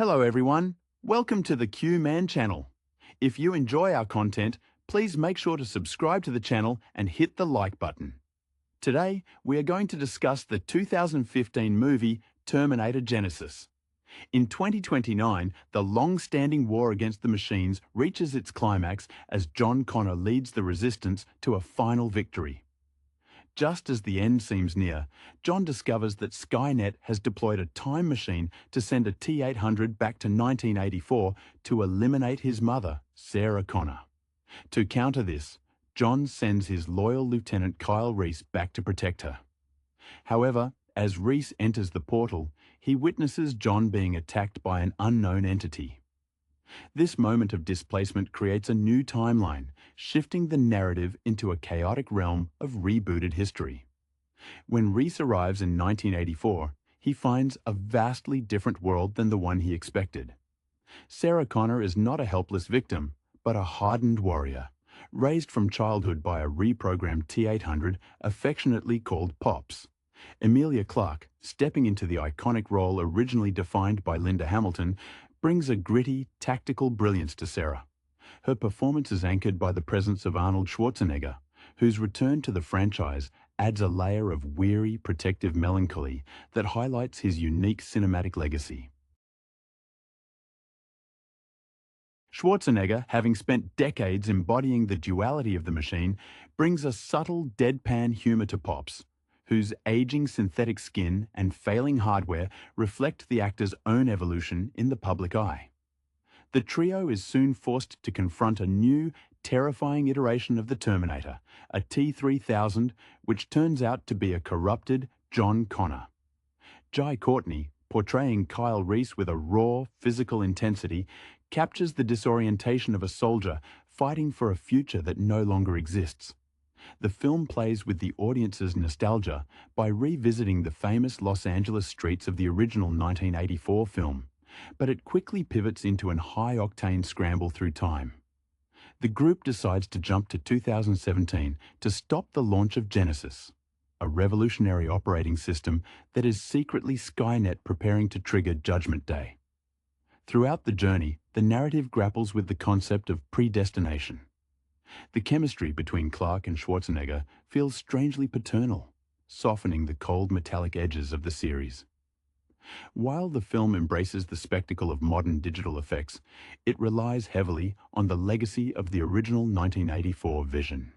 Hello everyone, welcome to the Q-Man channel. If you enjoy our content, please make sure to subscribe to the channel and hit the like button. Today, we are going to discuss the 2015 movie Terminator Genisys. In 2029, the long-standing war against the machines reaches its climax as John Connor leads the resistance to a final victory. Just as the end seems near, John discovers that Skynet has deployed a time machine to send a T-800 back to 1984 to eliminate his mother, Sarah Connor. To counter this, John sends his loyal Lieutenant Kyle Reese back to protect her. However, as Reese enters the portal, he witnesses John being attacked by an unknown entity. This moment of displacement creates a new timeline, shifting the narrative into a chaotic realm of rebooted history. When Reese arrives in 1984, he finds a vastly different world than the one he expected. Sarah Connor is not a helpless victim, but a hardened warrior, raised from childhood by a reprogrammed T-800 affectionately called Pops. Emilia Clarke, stepping into the iconic role originally defined by Linda Hamilton, brings a gritty, tactical brilliance to Sarah. Her performance is anchored by the presence of Arnold Schwarzenegger, whose return to the franchise adds a layer of weary, protective melancholy that highlights his unique cinematic legacy. Schwarzenegger, having spent decades embodying the duality of the machine, brings a subtle, deadpan humor to Pops, whose aging synthetic skin and failing hardware reflect the actor's own evolution in the public eye. The trio is soon forced to confront a new, terrifying iteration of the Terminator, a T-3000, which turns out to be a corrupted John Connor. Jai Courtney, portraying Kyle Reese with a raw, physical intensity, captures the disorientation of a soldier fighting for a future that no longer exists. The film plays with the audience's nostalgia by revisiting the famous Los Angeles streets of the original 1984 film, but it quickly pivots into a high-octane scramble through time. The group decides to jump to 2017 to stop the launch of Genisys, a revolutionary operating system that is secretly Skynet preparing to trigger Judgment Day. Throughout the journey, the narrative grapples with the concept of predestination. The chemistry between Clarke and Schwarzenegger feels strangely paternal, softening the cold metallic edges of the series. While the film embraces the spectacle of modern digital effects, it relies heavily on the legacy of the original 1984 vision.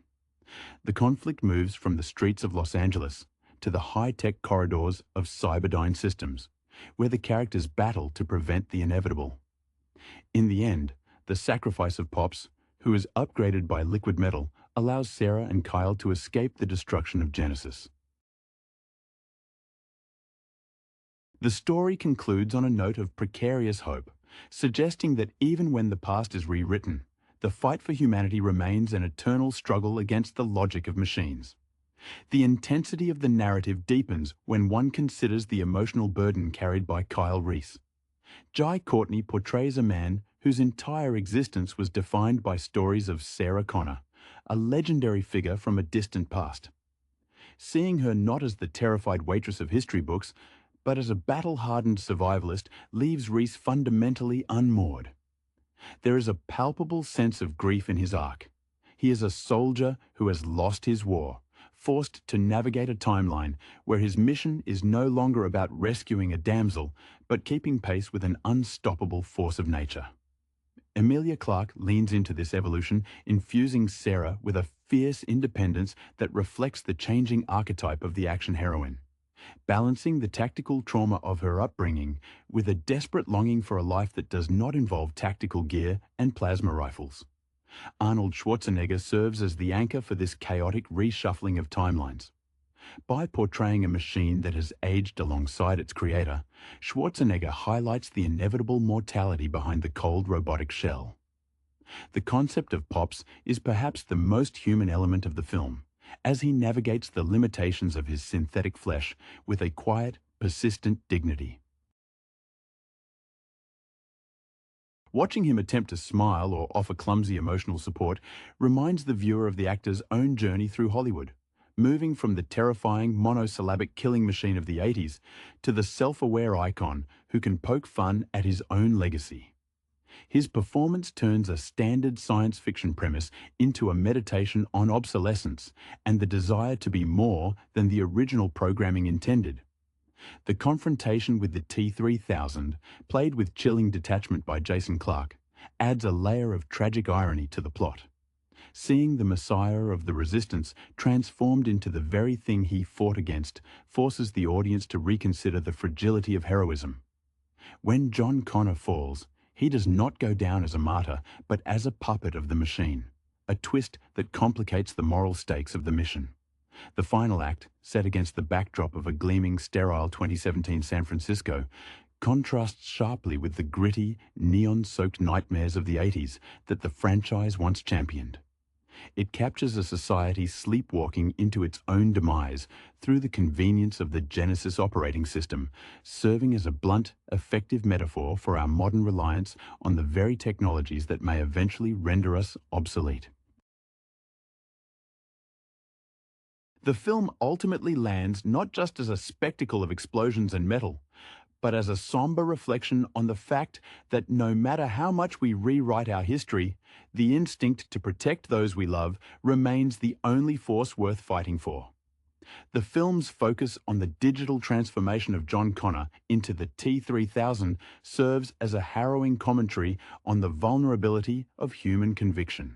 The conflict moves from the streets of Los Angeles to the high-tech corridors of Cyberdyne Systems, where the characters battle to prevent the inevitable. In the end, the sacrifice of Pops, who is upgraded by liquid metal, allows Sarah and Kyle to escape the destruction of Genisys. The story concludes on a note of precarious hope, suggesting that even when the past is rewritten, the fight for humanity remains an eternal struggle against the logic of machines. The intensity of the narrative deepens when one considers the emotional burden carried by Kyle Reese. Jai Courtney portrays a man whose entire existence was defined by stories of Sarah Connor, a legendary figure from a distant past. Seeing her not as the terrified waitress of history books, but as a battle-hardened survivalist leaves Reese fundamentally unmoored. There is a palpable sense of grief in his arc. He is a soldier who has lost his war, forced to navigate a timeline where his mission is no longer about rescuing a damsel, but keeping pace with an unstoppable force of nature. Emilia Clarke leans into this evolution, infusing Sarah with a fierce independence that reflects the changing archetype of the action heroine, balancing the tactical trauma of her upbringing with a desperate longing for a life that does not involve tactical gear and plasma rifles. Arnold Schwarzenegger serves as the anchor for this chaotic reshuffling of timelines. By portraying a machine that has aged alongside its creator, Schwarzenegger highlights the inevitable mortality behind the cold robotic shell. The concept of Pops is perhaps the most human element of the film, as he navigates the limitations of his synthetic flesh with a quiet, persistent dignity. Watching him attempt to smile or offer clumsy emotional support reminds the viewer of the actor's own journey through Hollywood, moving from the terrifying monosyllabic killing machine of the 80s to the self-aware icon who can poke fun at his own legacy. His performance turns a standard science fiction premise into a meditation on obsolescence and the desire to be more than the original programming intended. The confrontation with the T-3000, played with chilling detachment by Jason Clarke, adds a layer of tragic irony to the plot. Seeing the Messiah of the Resistance transformed into the very thing he fought against forces the audience to reconsider the fragility of heroism. When John Connor falls, he does not go down as a martyr, but as a puppet of the machine, a twist that complicates the moral stakes of the mission. The final act, set against the backdrop of a gleaming, sterile 2017 San Francisco, contrasts sharply with the gritty, neon-soaked nightmares of the 80s that the franchise once championed. It captures a society sleepwalking into its own demise through the convenience of the Genisys operating system, serving as a blunt, effective metaphor for our modern reliance on the very technologies that may eventually render us obsolete. The film ultimately lands not just as a spectacle of explosions and metal, but as a somber reflection on the fact that no matter how much we rewrite our history, the instinct to protect those we love remains the only force worth fighting for. The film's focus on the digital transformation of John Connor into the T-3000 serves as a harrowing commentary on the vulnerability of human conviction.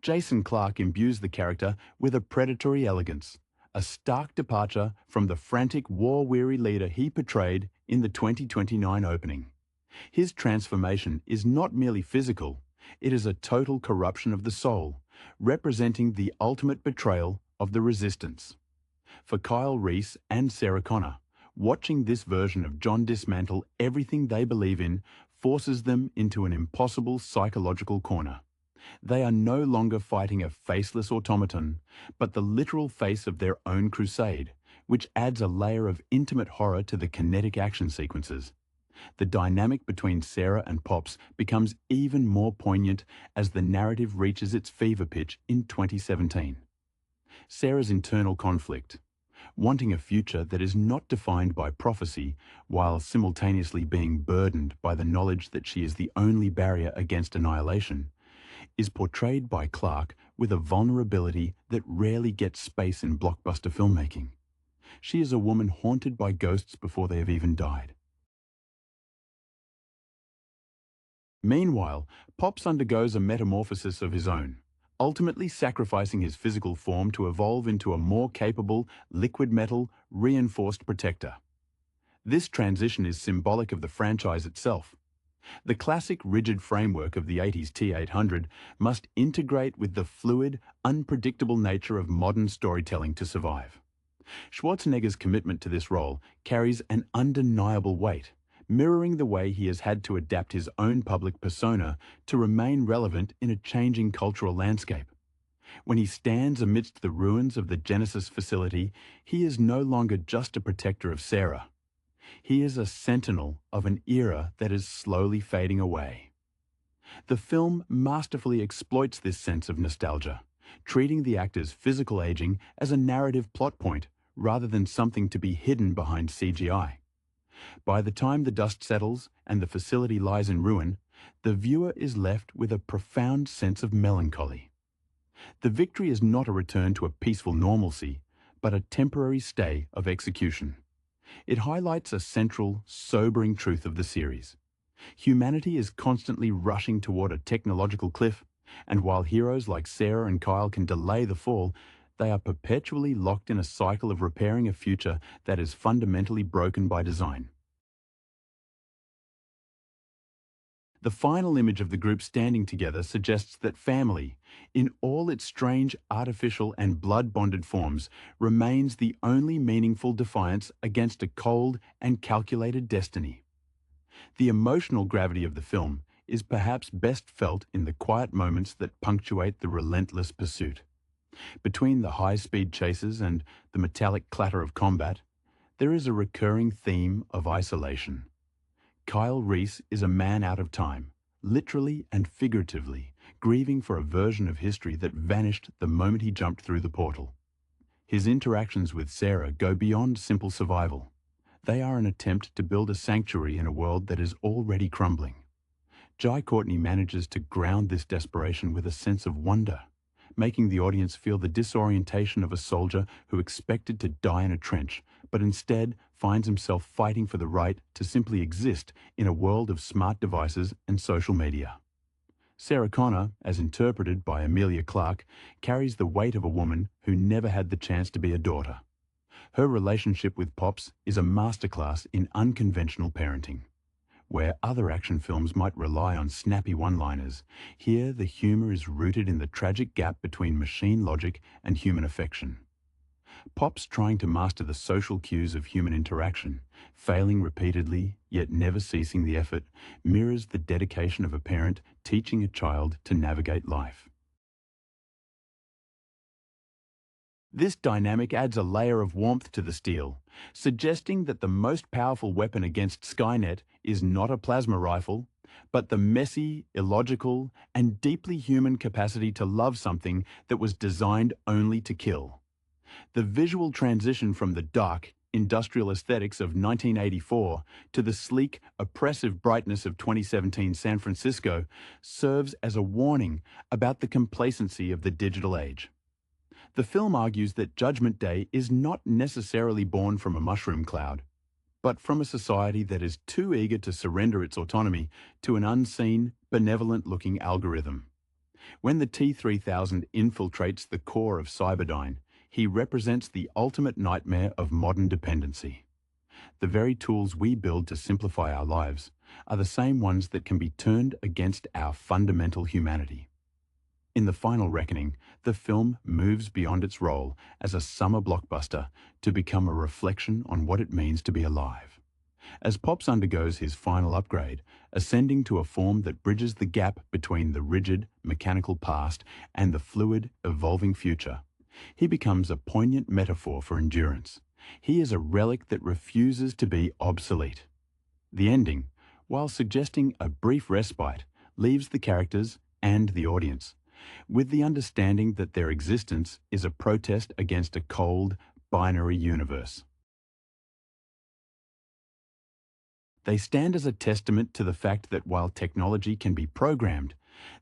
Jason Clarke imbues the character with a predatory elegance, a stark departure from the frantic, war-weary leader he portrayed in the 2029 opening. His transformation is not merely physical, it is a total corruption of the soul, representing the ultimate betrayal of the resistance. For Kyle Reese and Sarah Connor, watching this version of John dismantle everything they believe in forces them into an impossible psychological corner. They are no longer fighting a faceless automaton, but the literal face of their own crusade, which adds a layer of intimate horror to the kinetic action sequences. The dynamic between Sarah and Pops becomes even more poignant as the narrative reaches its fever pitch in 2017. Sarah's internal conflict, wanting a future that is not defined by prophecy while simultaneously being burdened by the knowledge that she is the only barrier against annihilation, is portrayed by Clarke with a vulnerability that rarely gets space in blockbuster filmmaking. She is a woman haunted by ghosts before they have even died. Meanwhile, Pops undergoes a metamorphosis of his own, ultimately sacrificing his physical form to evolve into a more capable, liquid metal, reinforced protector. This transition is symbolic of the franchise itself. The classic rigid framework of the 80s T-800 must integrate with the fluid, unpredictable nature of modern storytelling to survive. Schwarzenegger's commitment to this role carries an undeniable weight, mirroring the way he has had to adapt his own public persona to remain relevant in a changing cultural landscape. When he stands amidst the ruins of the Genisys facility, he is no longer just a protector of Sarah. He is a sentinel of an era that is slowly fading away. The film masterfully exploits this sense of nostalgia, treating the actor's physical aging as a narrative plot point rather than something to be hidden behind CGI. By the time the dust settles and the facility lies in ruin, the viewer is left with a profound sense of melancholy. The victory is not a return to a peaceful normalcy, but a temporary stay of execution. It highlights a central, sobering truth of the series. Humanity is constantly rushing toward a technological cliff, and while heroes like Sarah and Kyle can delay the fall, they are perpetually locked in a cycle of repairing a future that is fundamentally broken by design. The final image of the group standing together suggests that family, in all its strange, artificial and blood-bonded forms, remains the only meaningful defiance against a cold and calculated destiny. The emotional gravity of the film is perhaps best felt in the quiet moments that punctuate the relentless pursuit. Between the high-speed chases and the metallic clatter of combat, there is a recurring theme of isolation. Kyle Reese is a man out of time, literally and figuratively, grieving for a version of history that vanished the moment he jumped through the portal. His interactions with Sarah go beyond simple survival. They are an attempt to build a sanctuary in a world that is already crumbling. Jai Courtney manages to ground this desperation with a sense of wonder, making the audience feel the disorientation of a soldier who expected to die in a trench, but instead finds himself fighting for the right to simply exist in a world of smart devices and social media. Sarah Connor, as interpreted by Emilia Clarke, carries the weight of a woman who never had the chance to be a daughter. Her relationship with Pops is a masterclass in unconventional parenting. Where other action films might rely on snappy one-liners, here the humor is rooted in the tragic gap between machine logic and human affection. Pops, trying to master the social cues of human interaction, failing repeatedly, yet never ceasing the effort, mirrors the dedication of a parent teaching a child to navigate life. This dynamic adds a layer of warmth to the steel, suggesting that the most powerful weapon against Skynet is not a plasma rifle, but the messy, illogical, and deeply human capacity to love something that was designed only to kill. The visual transition from the dark, industrial aesthetics of 1984 to the sleek, oppressive brightness of 2017 San Francisco serves as a warning about the complacency of the digital age. The film argues that Judgment Day is not necessarily born from a mushroom cloud, but from a society that is too eager to surrender its autonomy to an unseen, benevolent-looking algorithm. When the T-3000 infiltrates the core of Cyberdyne, he represents the ultimate nightmare of modern dependency. The very tools we build to simplify our lives are the same ones that can be turned against our fundamental humanity. In the final reckoning, the film moves beyond its role as a summer blockbuster to become a reflection on what it means to be alive. As Pops undergoes his final upgrade, ascending to a form that bridges the gap between the rigid, mechanical past and the fluid, evolving future, he becomes a poignant metaphor for endurance. He is a relic that refuses to be obsolete. The ending, while suggesting a brief respite, leaves the characters and the audience with the understanding that their existence is a protest against a cold, binary universe. They stand as a testament to the fact that while technology can be programmed,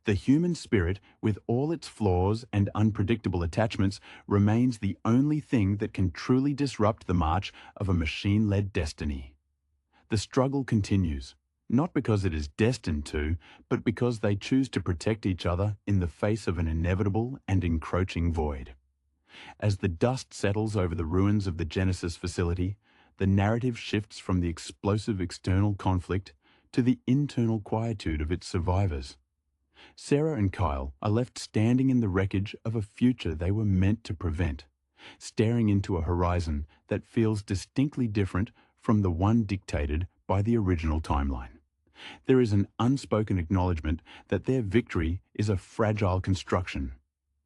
the human spirit, with all its flaws and unpredictable attachments, remains the only thing that can truly disrupt the march of a machine-led destiny. The struggle continues, not because it is destined to, but because they choose to protect each other in the face of an inevitable and encroaching void. As the dust settles over the ruins of the Genisys facility, the narrative shifts from the explosive external conflict to the internal quietude of its survivors. Sarah and Kyle are left standing in the wreckage of a future they were meant to prevent, staring into a horizon that feels distinctly different from the one dictated by the original timeline. There is an unspoken acknowledgement that their victory is a fragile construction,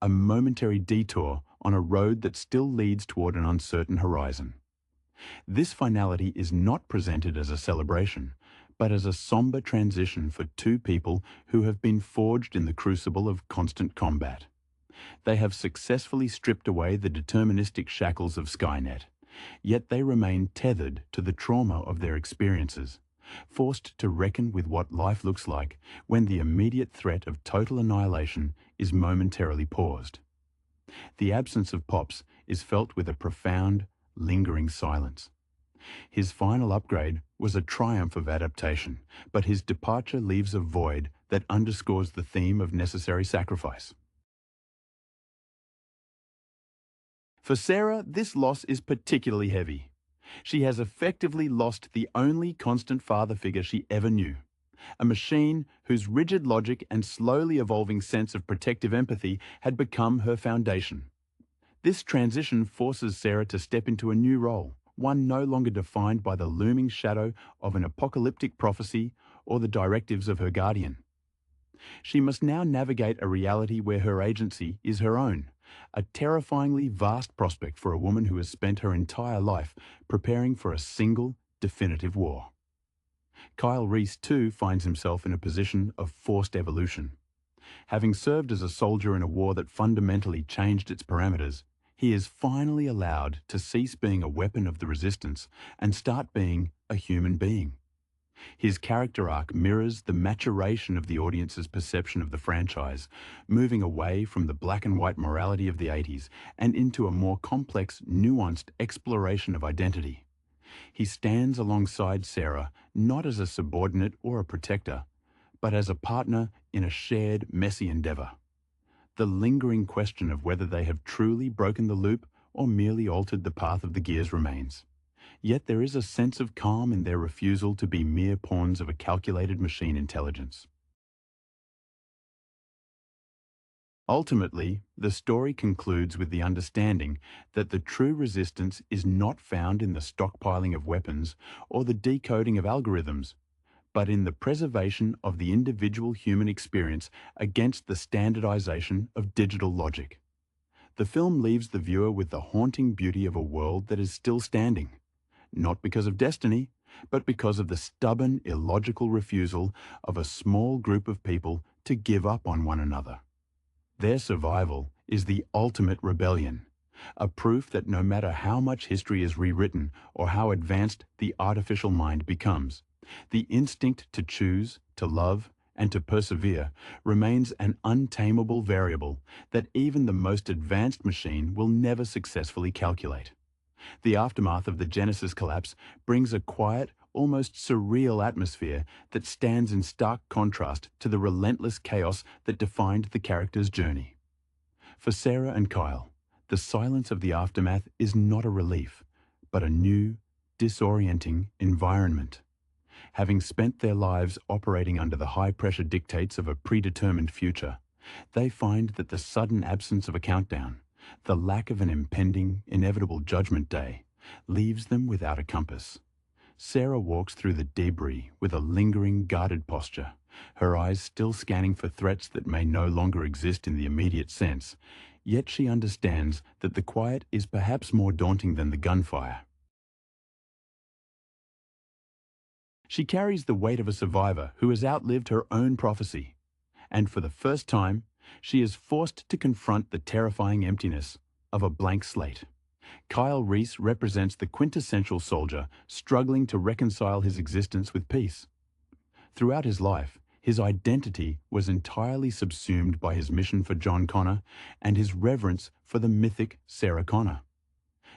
a momentary detour on a road that still leads toward an uncertain horizon. This finality is not presented as a celebration, but as a somber transition for two people who have been forged in the crucible of constant combat. They have successfully stripped away the deterministic shackles of Skynet, yet they remain tethered to the trauma of their experiences, forced to reckon with what life looks like when the immediate threat of total annihilation is momentarily paused. The absence of Pops is felt with a profound, lingering silence. His final upgrade was a triumph of adaptation, but his departure leaves a void that underscores the theme of necessary sacrifice. For Sarah, this loss is particularly heavy. She has effectively lost the only constant father figure she ever knew, a machine whose rigid logic and slowly evolving sense of protective empathy had become her foundation. This transition forces Sarah to step into a new role, one no longer defined by the looming shadow of an apocalyptic prophecy or the directives of her guardian. She must now navigate a reality where her agency is her own, a terrifyingly vast prospect for a woman who has spent her entire life preparing for a single, definitive war. Kyle Reese, too, finds himself in a position of forced evolution. Having served as a soldier in a war that fundamentally changed its parameters, He is finally allowed to cease being a weapon of the resistance and start being a human being. His character arc mirrors the maturation of the audience's perception of the franchise, moving away from the black and white morality of the 80s and into a more complex, nuanced exploration of identity. He stands alongside Sarah not as a subordinate or a protector, but as a partner in a shared, messy endeavor. The lingering question of whether they have truly broken the loop or merely altered the path of the gears remains. Yet there is a sense of calm in their refusal to be mere pawns of a calculated machine intelligence. Ultimately, the story concludes with the understanding that the true resistance is not found in the stockpiling of weapons or the decoding of algorithms, but in the preservation of the individual human experience against the standardization of digital logic. The film leaves the viewer with the haunting beauty of a world that is still standing, not because of destiny, but because of the stubborn, illogical refusal of a small group of people to give up on one another. Their survival is the ultimate rebellion, a proof that no matter how much history is rewritten or how advanced the artificial mind becomes, the instinct to choose, to love, and to persevere remains an untamable variable that even the most advanced machine will never successfully calculate. The aftermath of the Genisys collapse brings a quiet, almost surreal atmosphere that stands in stark contrast to the relentless chaos that defined the characters' journey. For Sarah and Kyle, the silence of the aftermath is not a relief, but a new, disorienting environment. Having spent their lives operating under the high-pressure dictates of a predetermined future, they find that the sudden absence of a countdown, the lack of an impending, inevitable judgment day, leaves them without a compass. Sarah walks through the debris with a lingering, guarded posture, her eyes still scanning for threats that may no longer exist in the immediate sense, yet she understands that the quiet is perhaps more daunting than the gunfire. She carries the weight of a survivor who has outlived her own prophecy, and for the first time, she is forced to confront the terrifying emptiness of a blank slate. Kyle Reese represents the quintessential soldier struggling to reconcile his existence with peace. Throughout his life, his identity was entirely subsumed by his mission for John Connor and his reverence for the mythic Sarah Connor.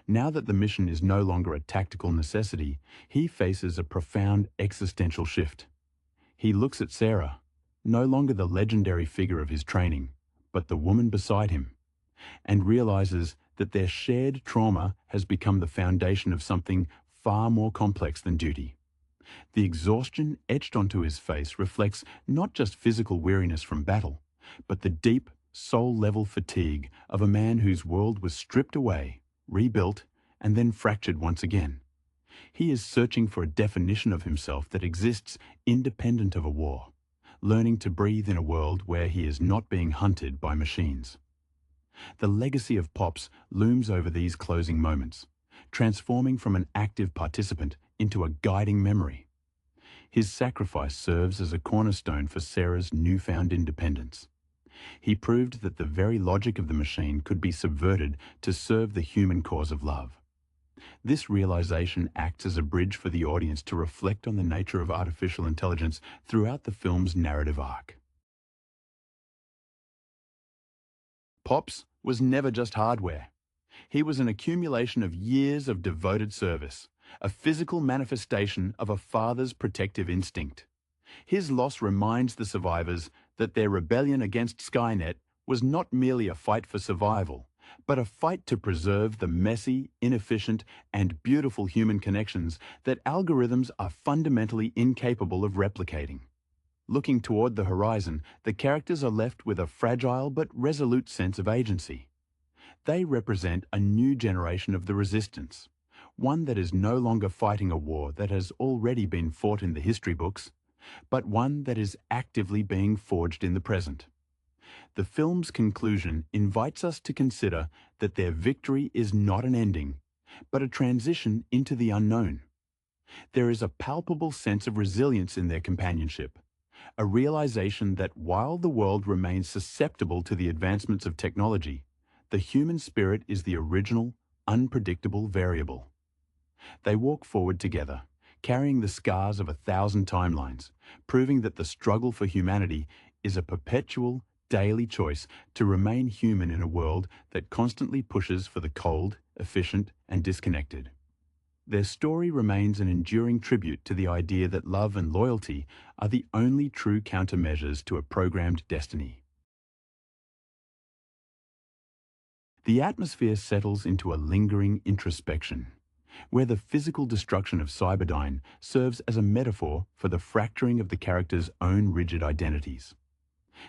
Now that the mission is no longer a tactical necessity, he faces a profound existential shift. He looks at Sarah, no longer the legendary figure of his training, but the woman beside him, and realizes that their shared trauma has become the foundation of something far more complex than duty. The exhaustion etched onto his face reflects not just physical weariness from battle, but the deep, soul-level fatigue of a man whose world was stripped away, rebuilt, and then fractured once again. He is searching for a definition of himself that exists independent of a war, learning to breathe in a world where he is not being hunted by machines. The legacy of Pops looms over these closing moments, transforming from an active participant into a guiding memory. His sacrifice serves as a cornerstone for Sarah's newfound independence. He proved that the very logic of the machine could be subverted to serve the human cause of love. This realization acts as a bridge for the audience to reflect on the nature of artificial intelligence throughout the film's narrative arc. Pops was never just hardware. He was an accumulation of years of devoted service, a physical manifestation of a father's protective instinct. His loss reminds the survivors that their rebellion against Skynet was not merely a fight for survival, but a fight to preserve the messy, inefficient, and beautiful human connections that algorithms are fundamentally incapable of replicating. Looking toward the horizon, the characters are left with a fragile but resolute sense of agency. They represent a new generation of the resistance, one that is no longer fighting a war that has already been fought in the history books, but one that is actively being forged in the present. The film's conclusion invites us to consider that their victory is not an ending, but a transition into the unknown. There is a palpable sense of resilience in their companionship, a realization that while the world remains susceptible to the advancements of technology, The human spirit is the original, unpredictable variable. They walk forward together, carrying the scars of 1,000 timelines, proving that the struggle for humanity is a perpetual, daily choice to remain human in a world that constantly pushes for the cold, efficient, and disconnected. Their story remains an enduring tribute to the idea that love and loyalty are the only true countermeasures to a programmed destiny. The atmosphere settles into a lingering introspection, where the physical destruction of Cyberdyne serves as a metaphor for the fracturing of the character's own rigid identities.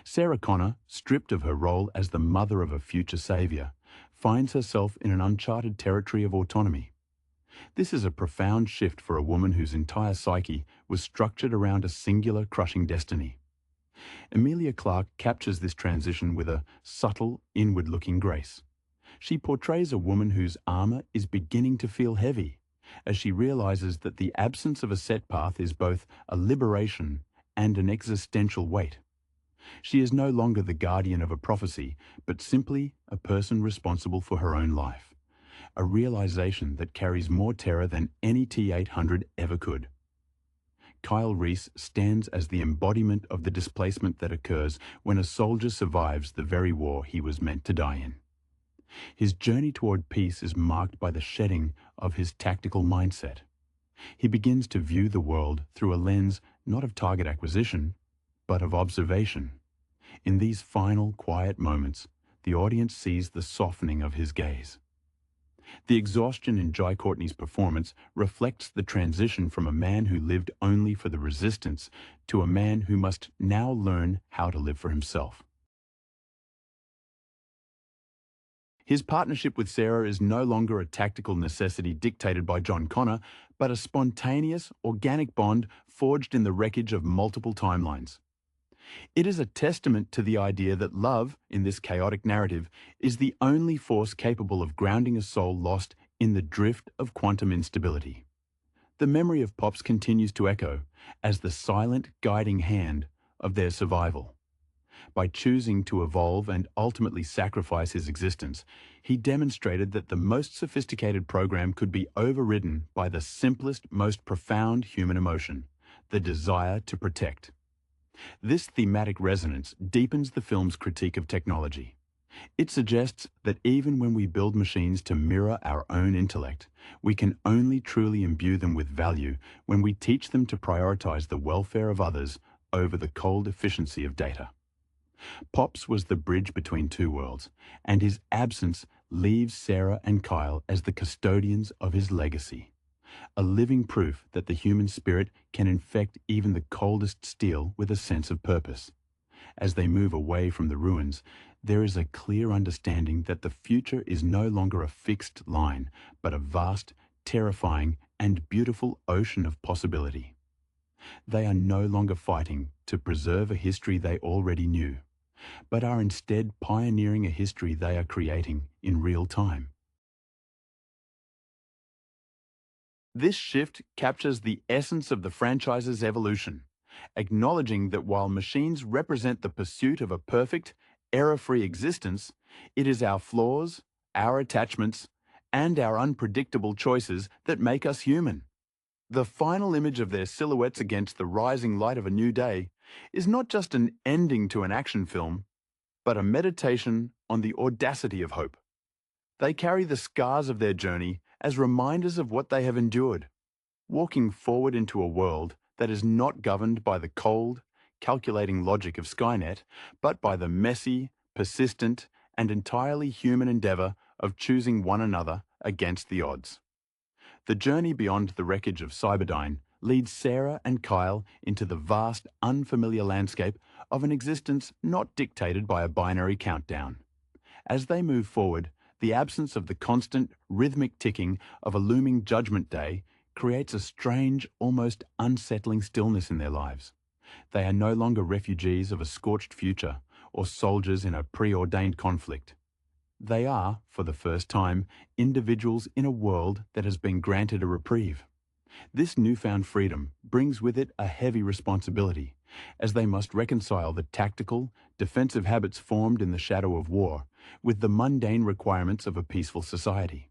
Sarah Connor, stripped of her role as the mother of a future savior, finds herself in an uncharted territory of autonomy. This is a profound shift for a woman whose entire psyche was structured around a singular crushing destiny. Emilia Clarke captures this transition with a subtle, inward-looking grace. She portrays a woman whose armor is beginning to feel heavy, as she realizes that the absence of a set path is both a liberation and an existential weight. She is no longer the guardian of a prophecy, but simply a person responsible for her own life. A realization that carries more terror than any T-800 ever could. Kyle Reese stands as the embodiment of the displacement that occurs when a soldier survives the very war he was meant to die in. His journey toward peace is marked by the shedding of his tactical mindset. He begins to view the world through a lens not of target acquisition, but of observation. In these final, quiet moments, the audience sees the softening of his gaze. The exhaustion in Jai Courtney's performance reflects the transition from a man who lived only for the resistance to a man who must now learn how to live for himself. His partnership with Sarah is no longer a tactical necessity dictated by John Connor, but a spontaneous, organic bond forged in the wreckage of multiple timelines. It is a testament to the idea that love, in this chaotic narrative, is the only force capable of grounding a soul lost in the drift of quantum instability. The memory of Pops continues to echo as the silent guiding hand of their survival. By choosing to evolve and ultimately sacrifice his existence, he demonstrated that the most sophisticated program could be overridden by the simplest, most profound human emotion, the desire to protect. This thematic resonance deepens the film's critique of technology. It suggests that even when we build machines to mirror our own intellect, we can only truly imbue them with value when we teach them to prioritize the welfare of others over the cold efficiency of data. Pops was the bridge between two worlds, and his absence leaves Sarah and Kyle as the custodians of his legacy, a living proof that the human spirit can infect even the coldest steel with a sense of purpose. As they move away from the ruins, there is a clear understanding that the future is no longer a fixed line, but a vast, terrifying, and beautiful ocean of possibility. They are no longer fighting to preserve a history they already knew, but are instead pioneering a history they are creating in real time. This shift captures the essence of the franchise's evolution, acknowledging that while machines represent the pursuit of a perfect, error-free existence, it is our flaws, our attachments, and our unpredictable choices that make us human. The final image of their silhouettes against the rising light of a new day is not just an ending to an action film, but a meditation on the audacity of hope. They carry the scars of their journey as reminders of what they have endured, walking forward into a world that is not governed by the cold, calculating logic of Skynet, but by the messy, persistent, and entirely human endeavor of choosing one another against the odds. The journey beyond the wreckage of Cyberdyne leads Sarah and Kyle into the vast, unfamiliar landscape of an existence not dictated by a binary countdown. As they move forward, the absence of the constant, rhythmic ticking of a looming judgment day creates a strange, almost unsettling stillness in their lives. They are no longer refugees of a scorched future or soldiers in a preordained conflict. They are, for the first time, individuals in a world that has been granted a reprieve. This newfound freedom brings with it a heavy responsibility, as they must reconcile the tactical, defensive habits formed in the shadow of war with the mundane requirements of a peaceful society.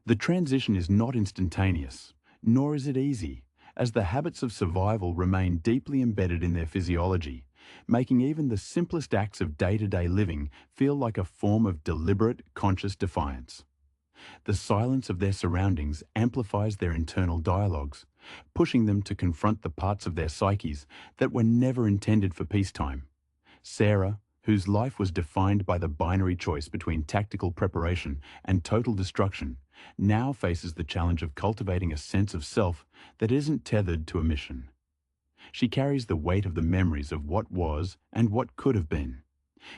The transition is not instantaneous, nor is it easy, as the habits of survival remain deeply embedded in their physiology, making even the simplest acts of day-to-day living feel like a form of deliberate, conscious defiance. The silence of their surroundings amplifies their internal dialogues, pushing them to confront the parts of their psyches that were never intended for peacetime. Sarah, whose life was defined by the binary choice between tactical preparation and total destruction, now faces the challenge of cultivating a sense of self that isn't tethered to a mission. She carries the weight of the memories of what was and what could have been,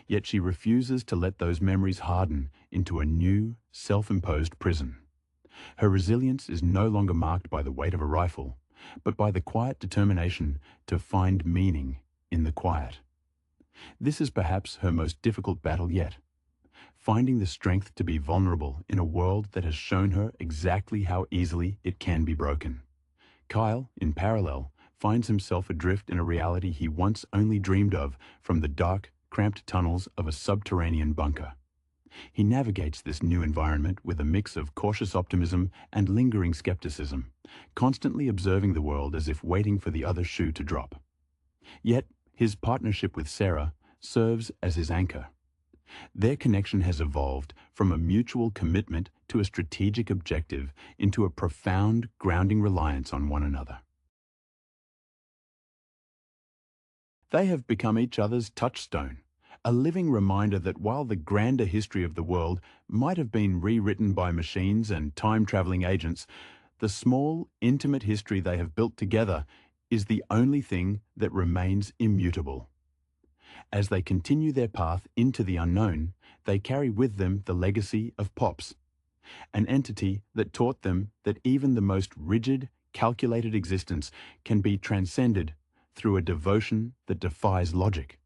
yet she refuses to let those memories harden into a new, self-imposed prison. Her resilience is no longer marked by the weight of a rifle, but by the quiet determination to find meaning in the quiet. This is perhaps her most difficult battle yet, finding the strength to be vulnerable in a world that has shown her exactly how easily it can be broken. Kyle, in parallel, finds himself adrift in a reality he once only dreamed of from the dark, cramped tunnels of a subterranean bunker. He navigates this new environment with a mix of cautious optimism and lingering skepticism, constantly observing the world as if waiting for the other shoe to drop. Yet, his partnership with Sarah serves as his anchor. Their connection has evolved from a mutual commitment to a strategic objective into a profound, grounding reliance on one another. They have become each other's touchstone, a living reminder that while the grander history of the world might have been rewritten by machines and time-traveling agents, the small, intimate history they have built together is the only thing that remains immutable. As they continue their path into the unknown, they carry with them the legacy of Pops, an entity that taught them that even the most rigid, calculated existence can be transcended through a devotion that defies logic.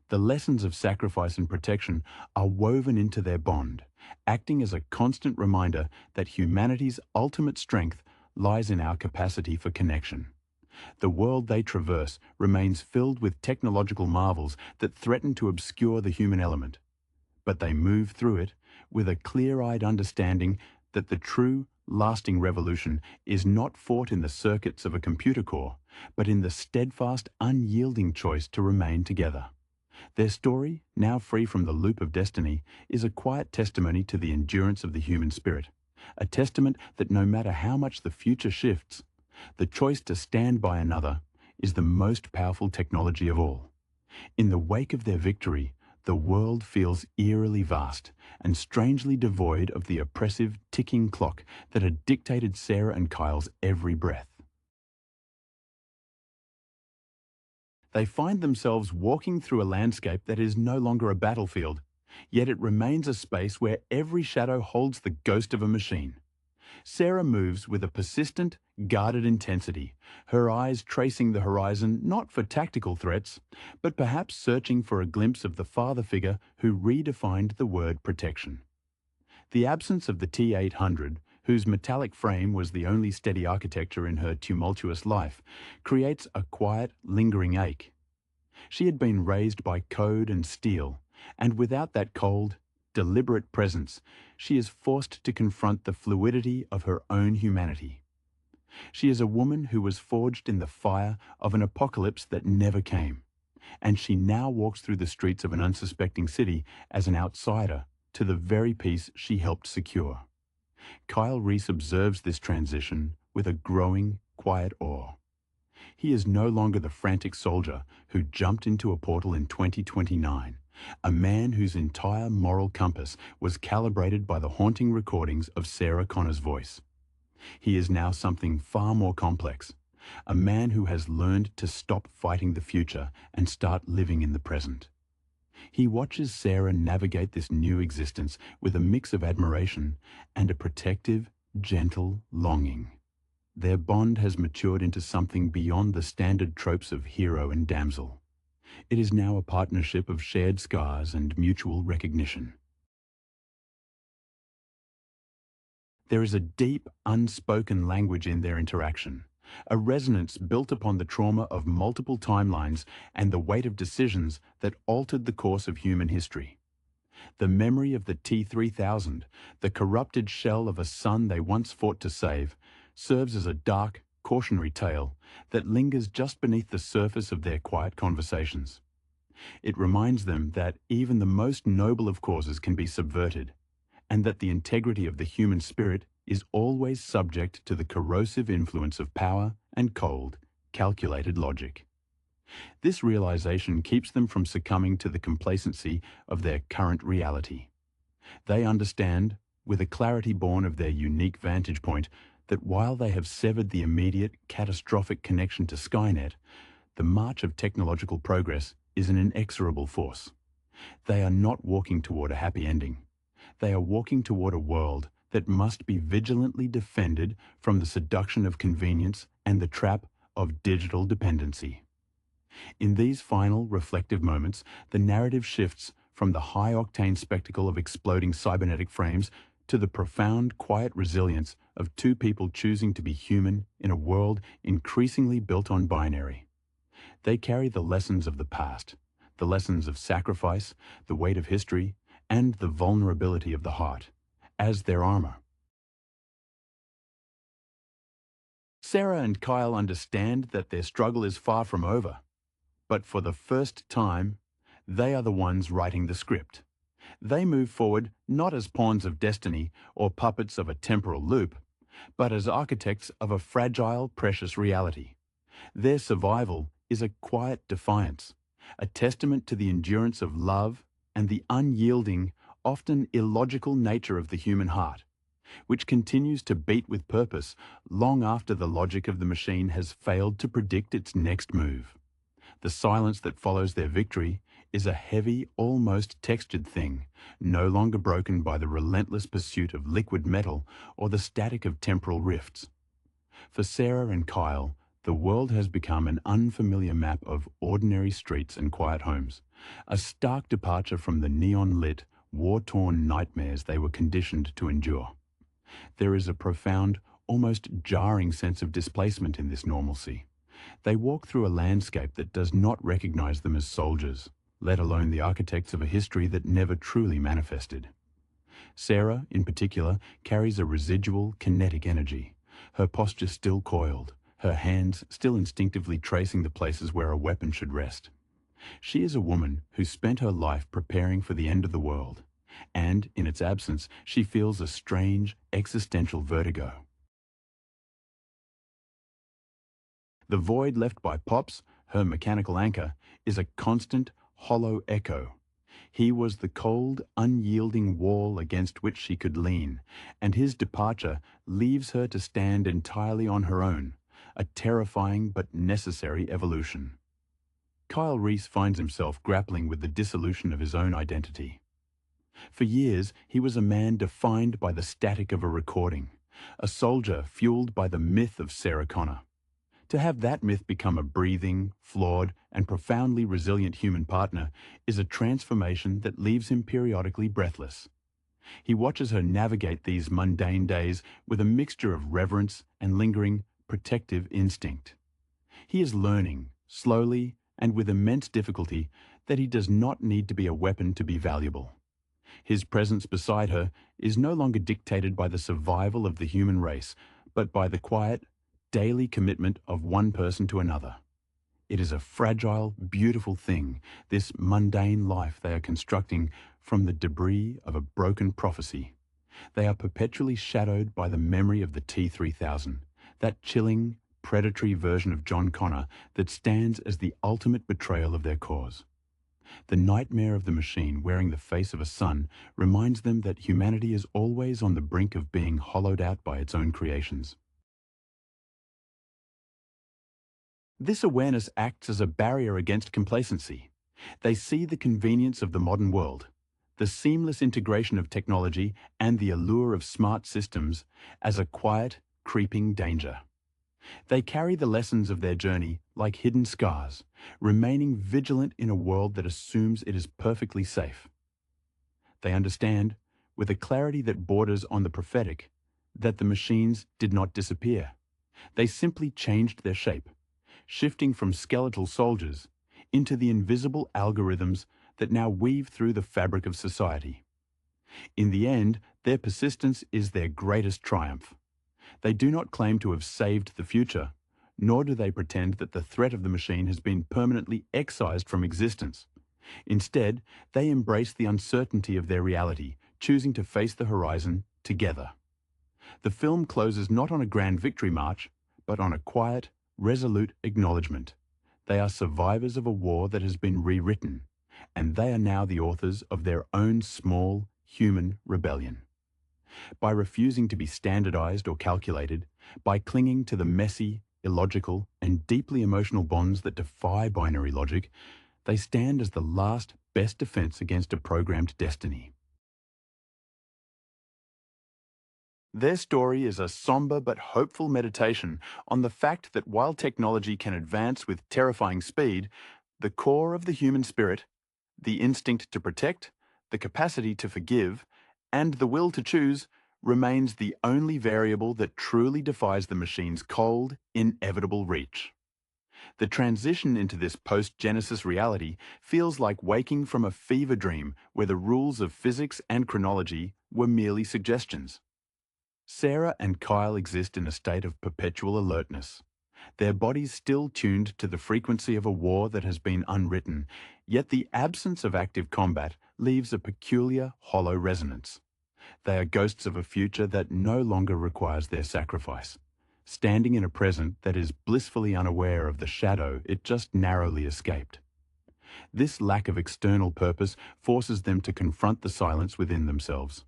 The lessons of sacrifice and protection are woven into their bond, acting as a constant reminder that humanity's ultimate strength lies in our capacity for connection. The world they traverse remains filled with technological marvels that threaten to obscure the human element, but they move through it with a clear-eyed understanding that the true, lasting revolution is not fought in the circuits of a computer core, but in the steadfast, unyielding choice to remain together. Their story, now free from the loop of destiny, is a quiet testimony to the endurance of the human spirit, a testament that no matter how much the future shifts, the choice to stand by another is the most powerful technology of all. In the wake of their victory, the world feels eerily vast and strangely devoid of the oppressive ticking clock that had dictated Sarah and Kyle's every breath. They find themselves walking through a landscape that is no longer a battlefield, yet it remains a space where every shadow holds the ghost of a machine. Sarah moves with a persistent, guarded intensity, her eyes tracing the horizon not for tactical threats, but perhaps searching for a glimpse of the father figure who redefined the word protection. The absence of the T-800, whose metallic frame was the only steady architecture in her tumultuous life, creates a quiet, lingering ache. She had been raised by code and steel, and without that cold, deliberate presence, she is forced to confront the fluidity of her own humanity. She is a woman who was forged in the fire of an apocalypse that never came, and she now walks through the streets of an unsuspecting city as an outsider to the very peace she helped secure. Kyle Reese observes this transition with a growing, quiet awe. He is no longer the frantic soldier who jumped into a portal in 2029, a man whose entire moral compass was calibrated by the haunting recordings of Sarah Connor's voice. He is now something far more complex, a man who has learned to stop fighting the future and start living in the present. He watches Sarah navigate this new existence with a mix of admiration and a protective, gentle longing. Their bond has matured into something beyond the standard tropes of hero and damsel. It is now a partnership of shared scars and mutual recognition. There is a deep, unspoken language in their interaction, a resonance built upon the trauma of multiple timelines and the weight of decisions that altered the course of human history. The memory of the T-3000, the corrupted shell of a son they once fought to save, serves as a dark, cautionary tale that lingers just beneath the surface of their quiet conversations. It reminds them that even the most noble of causes can be subverted, and that the integrity of the human spirit is always subject to the corrosive influence of power and cold, calculated logic. This realization keeps them from succumbing to the complacency of their current reality. They understand, with a clarity born of their unique vantage point, that while they have severed the immediate, catastrophic connection to Skynet, the march of technological progress is an inexorable force. They are not walking toward a happy ending. They are walking toward a world that must be vigilantly defended from the seduction of convenience and the trap of digital dependency. In these final, reflective moments, the narrative shifts from the high-octane spectacle of exploding cybernetic frames to the profound, quiet resilience of two people choosing to be human in a world increasingly built on binary. They carry the lessons of the past, the lessons of sacrifice, the weight of history, and the vulnerability of the heart, as their armor. Sarah and Kyle understand that their struggle is far from over, but for the first time, they are the ones writing the script. They move forward not as pawns of destiny or puppets of a temporal loop, but as architects of a fragile, precious reality. Their survival is a quiet defiance, a testament to the endurance of love and the unyielding, often illogical nature of the human heart, which continues to beat with purpose long after the logic of the machine has failed to predict its next move. The silence that follows their victory is a heavy, almost textured thing, no longer broken by the relentless pursuit of liquid metal or the static of temporal rifts. For Sarah and Kyle, the world has become an unfamiliar map of ordinary streets and quiet homes, a stark departure from the neon-lit, war-torn nightmares they were conditioned to endure. There is a profound, almost jarring sense of displacement in this normalcy. They walk through a landscape that does not recognize them as soldiers, let alone the architects of a history that never truly manifested. Sarah, in particular, carries a residual, kinetic energy, her posture still coiled, her hands still instinctively tracing the places where a weapon should rest. She is a woman who spent her life preparing for the end of the world, and, in its absence, she feels a strange, existential vertigo. The void left by Pops, her mechanical anchor, is a constant, hollow echo. He was the cold, unyielding wall against which she could lean, and his departure leaves her to stand entirely on her own, a terrifying but necessary evolution. Kyle Reese finds himself grappling with the dissolution of his own identity. For years, he was a man defined by the static of a recording, a soldier fueled by the myth of Sarah Connor. To have that myth become a breathing, flawed, and profoundly resilient human partner is a transformation that leaves him periodically breathless. He watches her navigate these mundane days with a mixture of reverence and lingering, protective instinct. He is learning, slowly and with immense difficulty, that he does not need to be a weapon to be valuable. His presence beside her is no longer dictated by the survival of the human race, but by the quiet, daily commitment of one person to another. It is a fragile, beautiful thing, this mundane life they are constructing from the debris of a broken prophecy. They are perpetually shadowed by the memory of the T-3000, that chilling, predatory version of John Connor that stands as the ultimate betrayal of their cause. The nightmare of the machine wearing the face of a son reminds them that humanity is always on the brink of being hollowed out by its own creations. This awareness acts as a barrier against complacency. They see the convenience of the modern world, the seamless integration of technology, and the allure of smart systems as a quiet, creeping danger. They carry the lessons of their journey like hidden scars, remaining vigilant in a world that assumes it is perfectly safe. They understand, with a clarity that borders on the prophetic, that the machines did not disappear. They simply changed their shape, shifting from skeletal soldiers into the invisible algorithms that now weave through the fabric of society. In the end, their persistence is their greatest triumph. They do not claim to have saved the future, nor do they pretend that the threat of the machine has been permanently excised from existence. Instead, they embrace the uncertainty of their reality, choosing to face the horizon together. The film closes not on a grand victory march, but on a quiet, resolute acknowledgement. They are survivors of a war that has been rewritten, and they are now the authors of their own small, human rebellion. By refusing to be standardized or calculated, by clinging to the messy, illogical, and deeply emotional bonds that defy binary logic, they stand as the last, best defense against a programmed destiny. Their story is a somber but hopeful meditation on the fact that while technology can advance with terrifying speed, the core of the human spirit, the instinct to protect, the capacity to forgive, and the will to choose remains the only variable that truly defies the machine's cold, inevitable reach. The transition into this post-Genisys reality feels like waking from a fever dream where the rules of physics and chronology were merely suggestions. Sarah and Kyle exist in a state of perpetual alertness, their bodies still tuned to the frequency of a war that has been unwritten, yet the absence of active combat leaves a peculiar, hollow resonance. They are ghosts of a future that no longer requires their sacrifice, standing in a present that is blissfully unaware of the shadow it just narrowly escaped. This lack of external purpose forces them to confront the silence within themselves.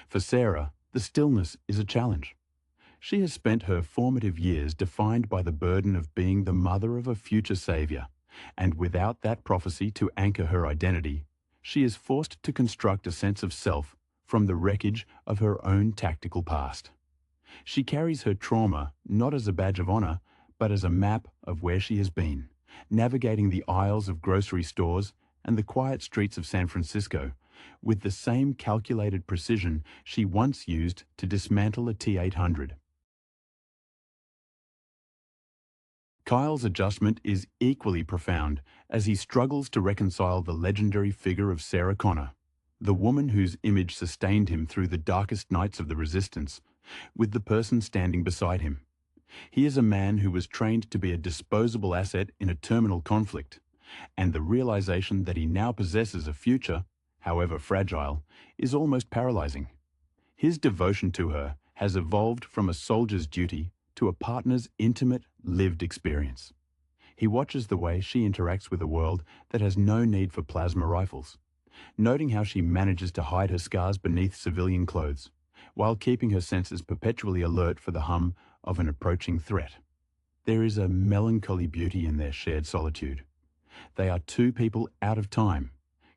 For Sarah, the stillness is a challenge. She has spent her formative years defined by the burden of being the mother of a future savior, and without that prophecy to anchor her identity, she is forced to construct a sense of self from the wreckage of her own tactical past. She carries her trauma not as a badge of honor, but as a map of where she has been, navigating the aisles of grocery stores and the quiet streets of San Francisco with the same calculated precision she once used to dismantle a T-800. Kyle's adjustment is equally profound as he struggles to reconcile the legendary figure of Sarah Connor, the woman whose image sustained him through the darkest nights of the resistance, with the person standing beside him. He is a man who was trained to be a disposable asset in a terminal conflict, and the realization that he now possesses a future, however fragile, is almost paralyzing. His devotion to her has evolved from a soldier's duty to a partner's intimate, lived experience. He watches the way she interacts with a world that has no need for plasma rifles, noting how she manages to hide her scars beneath civilian clothes, while keeping her senses perpetually alert for the hum of an approaching threat. There is a melancholy beauty in their shared solitude. They are two people out of time,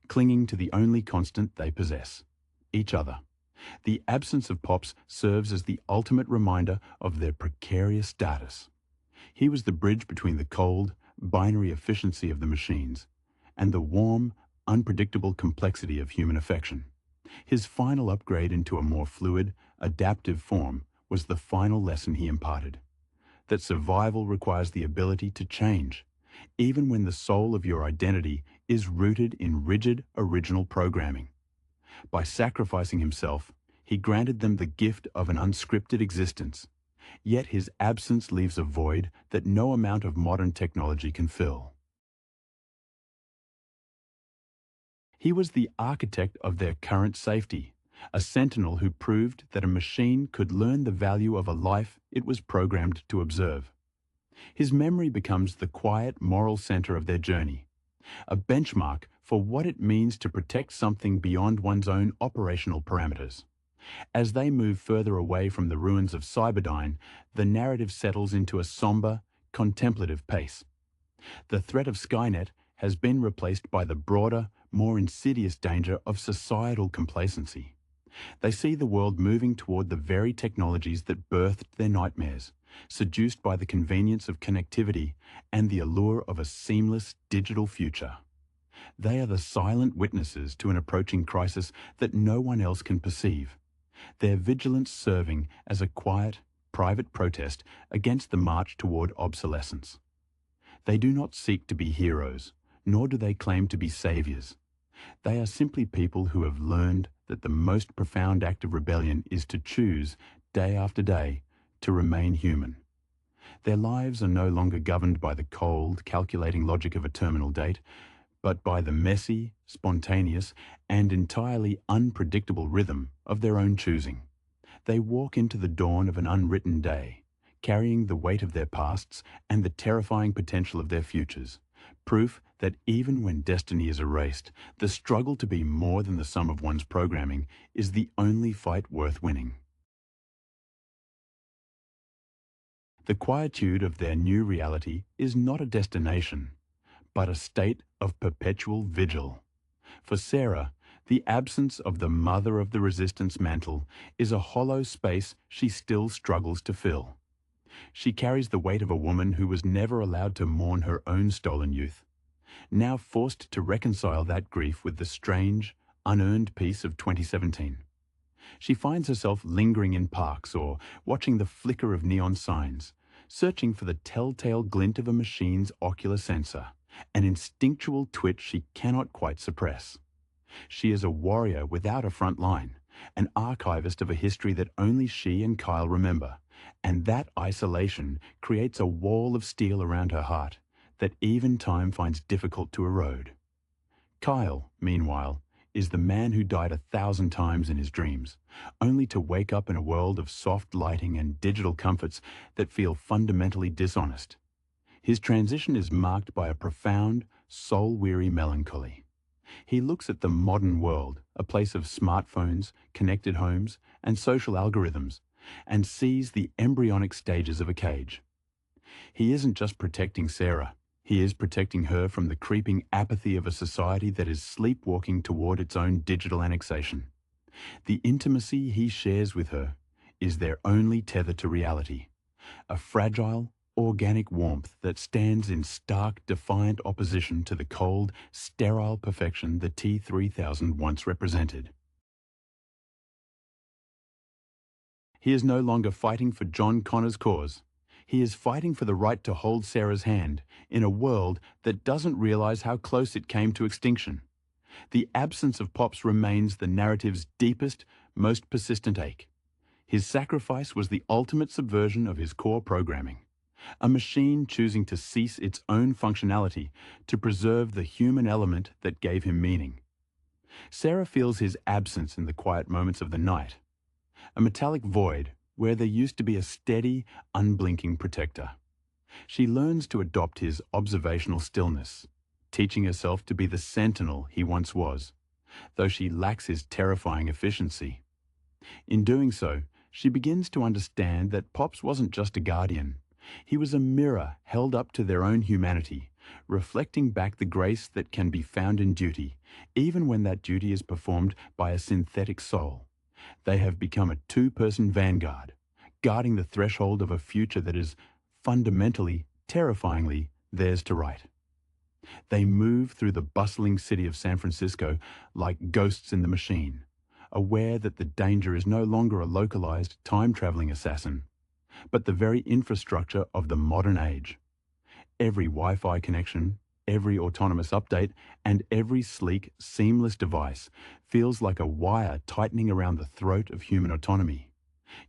clinging to the only constant they possess, each other. The absence of Pops serves as the ultimate reminder of their precarious status. He was the bridge between the cold, binary efficiency of the machines and the warm, unpredictable complexity of human affection. His final upgrade into a more fluid, adaptive form was the final lesson he imparted, that survival requires the ability to change, even when the soul of your identity is rooted in rigid, original programming. By sacrificing himself, he granted them the gift of an unscripted existence, yet his absence leaves a void that no amount of modern technology can fill. He was the architect of their current safety, a sentinel who proved that a machine could learn the value of a life it was programmed to observe. His memory becomes the quiet moral center of their journey, a benchmark for what it means to protect something beyond one's own operational parameters. As they move further away from the ruins of Cyberdyne, the narrative settles into a somber, contemplative pace. The threat of Skynet has been replaced by the broader, more insidious danger of societal complacency. They see the world moving toward the very technologies that birthed their nightmares, seduced by the convenience of connectivity and the allure of a seamless digital future. They are the silent witnesses to an approaching crisis that no one else can perceive, their vigilance serving as a quiet, private protest against the march toward obsolescence. They do not seek to be heroes, nor do they claim to be saviors. They are simply people who have learned that the most profound act of rebellion is to choose, day after day, to remain human. Their lives are no longer governed by the cold, calculating logic of a terminal date, but by the messy, spontaneous, and entirely unpredictable rhythm of their own choosing. They walk into the dawn of an unwritten day, carrying the weight of their pasts and the terrifying potential of their futures. Proof that even when destiny is erased, the struggle to be more than the sum of one's programming is the only fight worth winning. The quietude of their new reality is not a destination, but a state of perpetual vigil. For Sarah, the absence of the mother of the resistance mantle is a hollow space she still struggles to fill. She carries the weight of a woman who was never allowed to mourn her own stolen youth, now forced to reconcile that grief with the strange, unearned peace of 2017. She finds herself lingering in parks or watching the flicker of neon signs, searching for the telltale glint of a machine's ocular sensor, an instinctual twitch she cannot quite suppress. She is a warrior without a front line, an archivist of a history that only she and Kyle remember, and that isolation creates a wall of steel around her heart that even time finds difficult to erode. Kyle, meanwhile, is the man who died 1,000 times in his dreams, only to wake up in a world of soft lighting and digital comforts that feel fundamentally dishonest. His transition is marked by a profound, soul-weary melancholy. He looks at the modern world, a place of smartphones, connected homes, and social algorithms, and sees the embryonic stages of a cage. He isn't just protecting Sarah. He is protecting her from the creeping apathy of a society that is sleepwalking toward its own digital annexation. The intimacy he shares with her is their only tether to reality, a fragile, organic warmth that stands in stark, defiant opposition to the cold, sterile perfection the T-3000 once represented. He is no longer fighting for John Connor's cause. He is fighting for the right to hold Sarah's hand in a world that doesn't realize how close it came to extinction. The absence of Pops remains the narrative's deepest, most persistent ache. His sacrifice was the ultimate subversion of his core programming, a machine choosing to cease its own functionality to preserve the human element that gave him meaning. Sarah feels his absence in the quiet moments of the night, a metallic void where there used to be a steady, unblinking protector. She learns to adopt his observational stillness, teaching herself to be the sentinel he once was, though she lacks his terrifying efficiency. In doing so, she begins to understand that Pops wasn't just a guardian. He was a mirror held up to their own humanity, reflecting back the grace that can be found in duty, even when that duty is performed by a synthetic soul. They have become a two-person vanguard, guarding the threshold of a future that is fundamentally, terrifyingly theirs to write. They move through the bustling city of San Francisco like ghosts in the machine, aware that the danger is no longer a localized, time-traveling assassin, but the very infrastructure of the modern age. Every Wi-Fi connection, every autonomous update, and every sleek, seamless device feels like a wire tightening around the throat of human autonomy.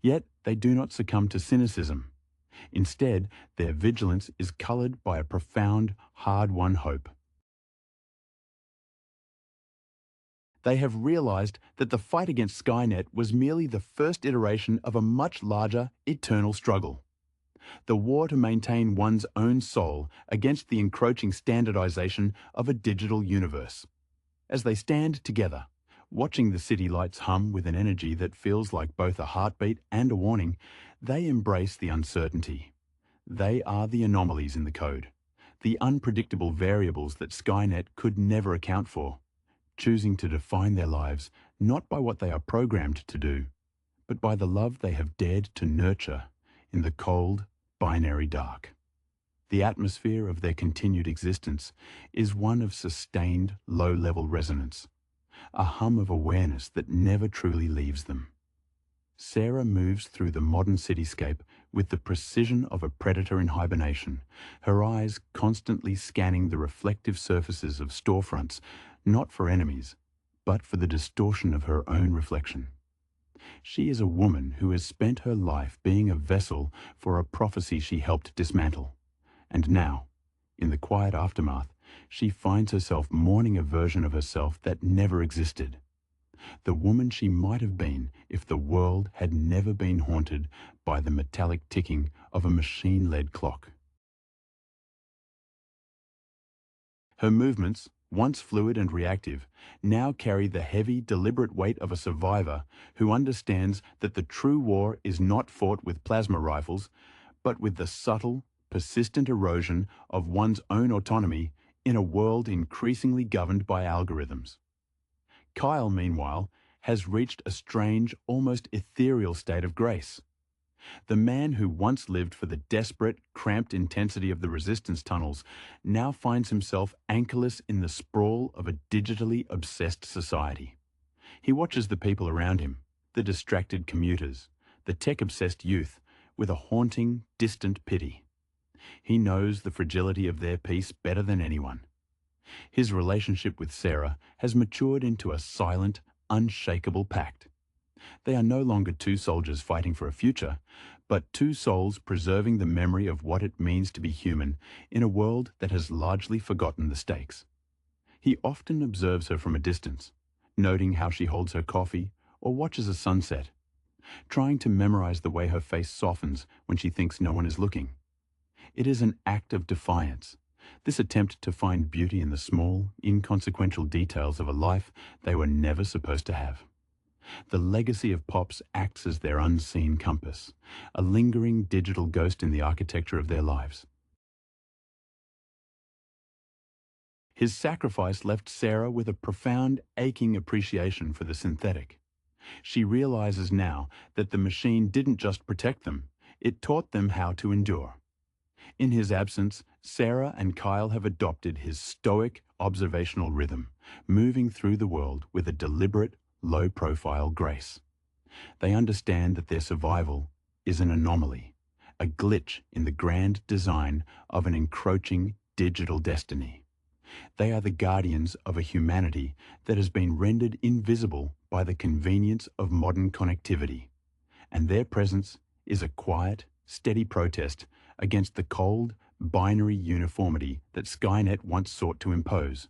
Yet they do not succumb to cynicism. Instead, their vigilance is colored by a profound, hard-won hope. They have realized that the fight against Skynet was merely the first iteration of a much larger, eternal struggle. The war to maintain one's own soul against the encroaching standardization of a digital universe. As they stand together, watching the city lights hum with an energy that feels like both a heartbeat and a warning, they embrace the uncertainty. They are the anomalies in the code, the unpredictable variables that Skynet could never account for, choosing to define their lives not by what they are programmed to do, but by the love they have dared to nurture in the cold, binary dark. The atmosphere of their continued existence is one of sustained, low-level resonance, a hum of awareness that never truly leaves them. Sarah moves through the modern cityscape with the precision of a predator in hibernation, her eyes constantly scanning the reflective surfaces of storefronts, not for enemies, but for the distortion of her own reflection. She is a woman who has spent her life being a vessel for a prophecy she helped dismantle. And now, in the quiet aftermath, she finds herself mourning a version of herself that never existed. The woman she might have been if the world had never been haunted by the metallic ticking of a machine-led clock. Her movements, once fluid and reactive, now carry the heavy, deliberate weight of a survivor who understands that the true war is not fought with plasma rifles, but with the subtle, persistent erosion of one's own autonomy in a world increasingly governed by algorithms. Kyle, meanwhile, has reached a strange, almost ethereal state of grace. The man who once lived for the desperate, cramped intensity of the resistance tunnels now finds himself anchorless in the sprawl of a digitally obsessed society. He watches the people around him, the distracted commuters, the tech-obsessed youth, with a haunting, distant pity. He knows the fragility of their peace better than anyone. His relationship with Sarah has matured into a silent, unshakable pact. They are no longer two soldiers fighting for a future, but two souls preserving the memory of what it means to be human in a world that has largely forgotten the stakes. He often observes her from a distance, noting how she holds her coffee or watches a sunset, trying to memorize the way her face softens when she thinks no one is looking. It is an act of defiance, this attempt to find beauty in the small, inconsequential details of a life they were never supposed to have. The legacy of Pops acts as their unseen compass, a lingering digital ghost in the architecture of their lives. His sacrifice left Sarah with a profound, aching appreciation for the synthetic. She realizes now that the machine didn't just protect them, it taught them how to endure. In his absence, Sarah and Kyle have adopted his stoic, observational rhythm, moving through the world with a deliberate, low-profile grace. They understand that their survival is an anomaly, a glitch in the grand design of an encroaching digital destiny. They are the guardians of a humanity that has been rendered invisible by the convenience of modern connectivity, and their presence is a quiet, steady protest against the cold, binary uniformity that Skynet once sought to impose.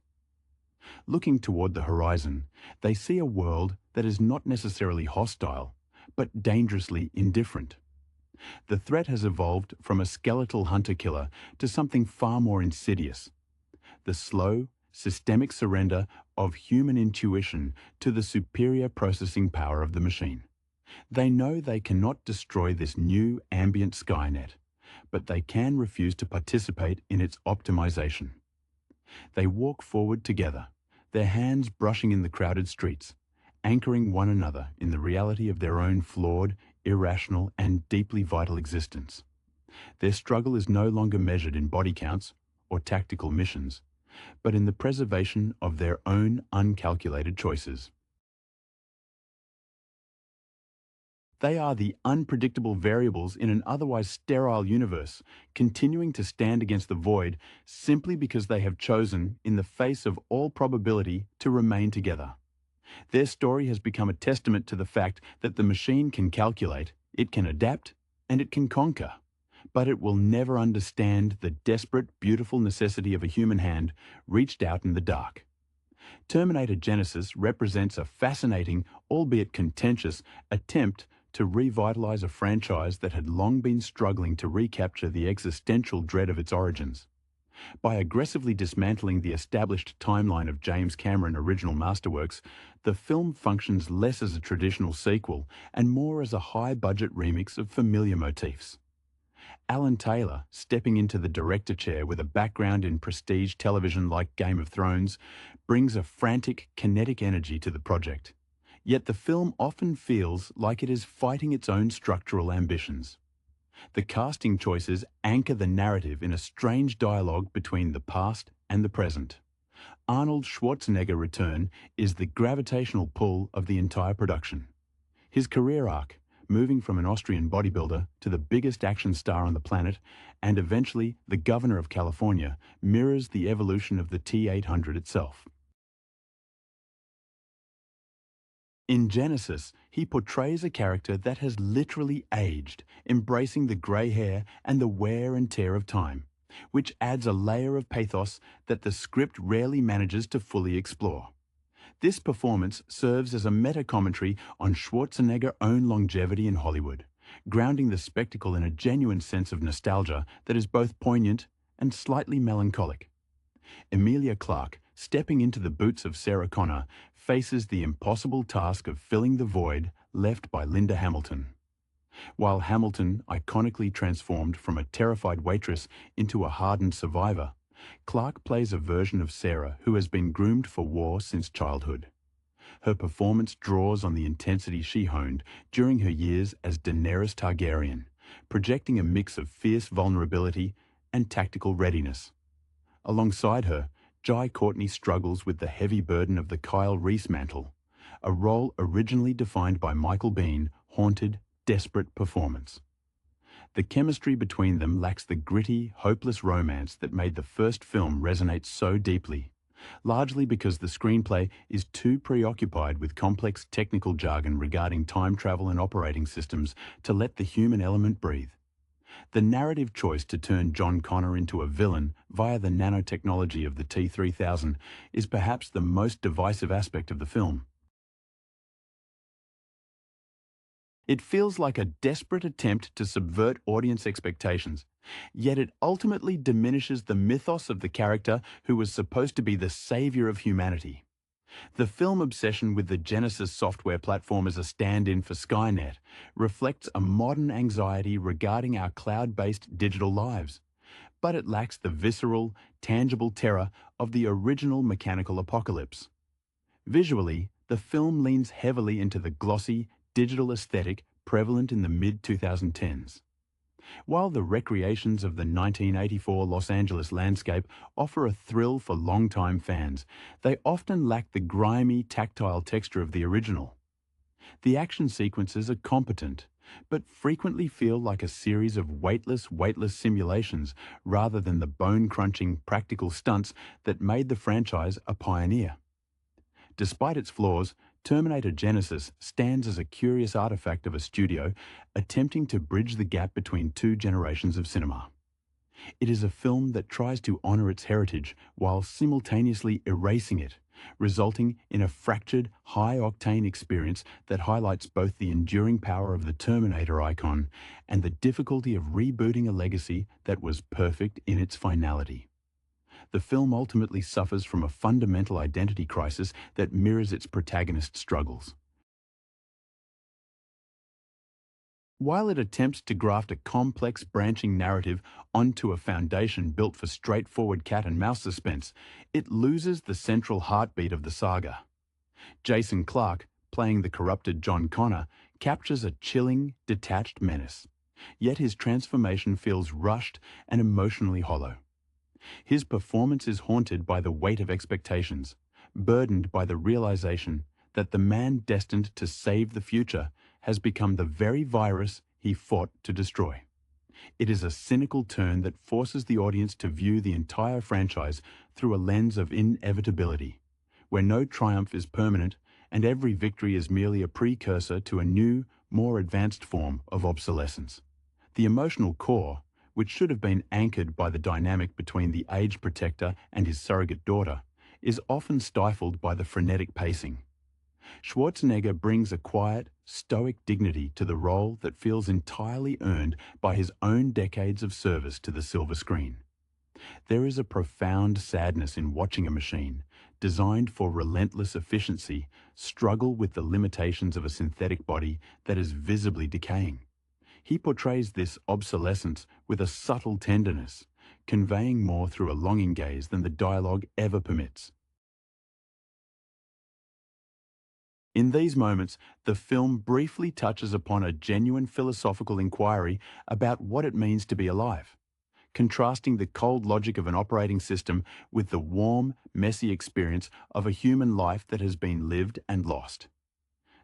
Looking toward the horizon, they see a world that is not necessarily hostile, but dangerously indifferent. The threat has evolved from a skeletal hunter-killer to something far more insidious: the slow, systemic surrender of human intuition to the superior processing power of the machine. They know they cannot destroy this new ambient Skynet, but they can refuse to participate in its optimization. They walk forward together, their hands brushing in the crowded streets, anchoring one another in the reality of their own flawed, irrational, and deeply vital existence. Their struggle is no longer measured in body counts or tactical missions, but in the preservation of their own uncalculated choices. They are the unpredictable variables in an otherwise sterile universe, continuing to stand against the void simply because they have chosen, in the face of all probability, to remain together. Their story has become a testament to the fact that the machine can calculate, it can adapt, and it can conquer, but it will never understand the desperate, beautiful necessity of a human hand reached out in the dark. Terminator Genisys represents a fascinating, albeit contentious, attempt to revitalize a franchise that had long been struggling to recapture the existential dread of its origins. By aggressively dismantling the established timeline of James Cameron original masterworks, the film functions less as a traditional sequel and more as a high-budget remix of familiar motifs. Alan Taylor, stepping into the director chair with a background in prestige television like Game of Thrones, brings a frantic, kinetic energy to the project. Yet the film often feels like it is fighting its own structural ambitions. The casting choices anchor the narrative in a strange dialogue between the past and the present. Arnold Schwarzenegger's return is the gravitational pull of the entire production. His career arc, moving from an Austrian bodybuilder to the biggest action star on the planet, and eventually the governor of California, mirrors the evolution of the T-800 itself. In Genisys, he portrays a character that has literally aged, embracing the grey hair and the wear and tear of time, which adds a layer of pathos that the script rarely manages to fully explore. This performance serves as a meta-commentary on Schwarzenegger's own longevity in Hollywood, grounding the spectacle in a genuine sense of nostalgia that is both poignant and slightly melancholic. Emilia Clarke, stepping into the boots of Sarah Connor, faces the impossible task of filling the void left by Linda Hamilton. While Hamilton iconically transformed from a terrified waitress into a hardened survivor, Clarke plays a version of Sarah who has been groomed for war since childhood. Her performance draws on the intensity she honed during her years as Daenerys Targaryen, projecting a mix of fierce vulnerability and tactical readiness. Alongside her, Jai Courtney struggles with the heavy burden of the Kyle Reese mantle, a role originally defined by Michael Biehn, haunted, desperate performance. The chemistry between them lacks the gritty, hopeless romance that made the first film resonate so deeply, largely because the screenplay is too preoccupied with complex technical jargon regarding time travel and operating systems to let the human element breathe. The narrative choice to turn John Connor into a villain via the nanotechnology of the T-3000 is perhaps the most divisive aspect of the film. It feels like a desperate attempt to subvert audience expectations, yet it ultimately diminishes the mythos of the character who was supposed to be the savior of humanity. The film obsession with the Genisys software platform as a stand-in for Skynet reflects a modern anxiety regarding our cloud-based digital lives, but it lacks the visceral, tangible terror of the original mechanical apocalypse. Visually, the film leans heavily into the glossy, digital aesthetic prevalent in the mid-2010s. While the recreations of the 1984 Los Angeles landscape offer a thrill for longtime fans, they often lack the grimy, tactile texture of the original. The action sequences are competent, but frequently feel like a series of weightless simulations rather than the bone-crunching practical stunts that made the franchise a pioneer. Despite its flaws, Terminator Genisys stands as a curious artifact of a studio attempting to bridge the gap between two generations of cinema. It is a film that tries to honor its heritage while simultaneously erasing it, resulting in a fractured, high-octane experience that highlights both the enduring power of the Terminator icon and the difficulty of rebooting a legacy that was perfect in its finality. The film ultimately suffers from a fundamental identity crisis that mirrors its protagonist's struggles. While it attempts to graft a complex branching narrative onto a foundation built for straightforward cat and mouse suspense, it loses the central heartbeat of the saga. Jason Clarke, playing the corrupted John Connor, captures a chilling, detached menace, yet his transformation feels rushed and emotionally hollow. His performance is haunted by the weight of expectations, burdened by the realization that the man destined to save the future has become the very virus he fought to destroy. It is a cynical turn that forces the audience to view the entire franchise through a lens of inevitability, where no triumph is permanent and every victory is merely a precursor to a new, more advanced form of obsolescence. The emotional core, which should have been anchored by the dynamic between the aged protector and his surrogate daughter, is often stifled by the frenetic pacing. Schwarzenegger brings a quiet, stoic dignity to the role that feels entirely earned by his own decades of service to the silver screen. There is a profound sadness in watching a machine, designed for relentless efficiency, struggle with the limitations of a synthetic body that is visibly decaying. He portrays this obsolescence with a subtle tenderness, conveying more through a longing gaze than the dialogue ever permits. In these moments, the film briefly touches upon a genuine philosophical inquiry about what it means to be alive, contrasting the cold logic of an operating system with the warm, messy experience of a human life that has been lived and lost.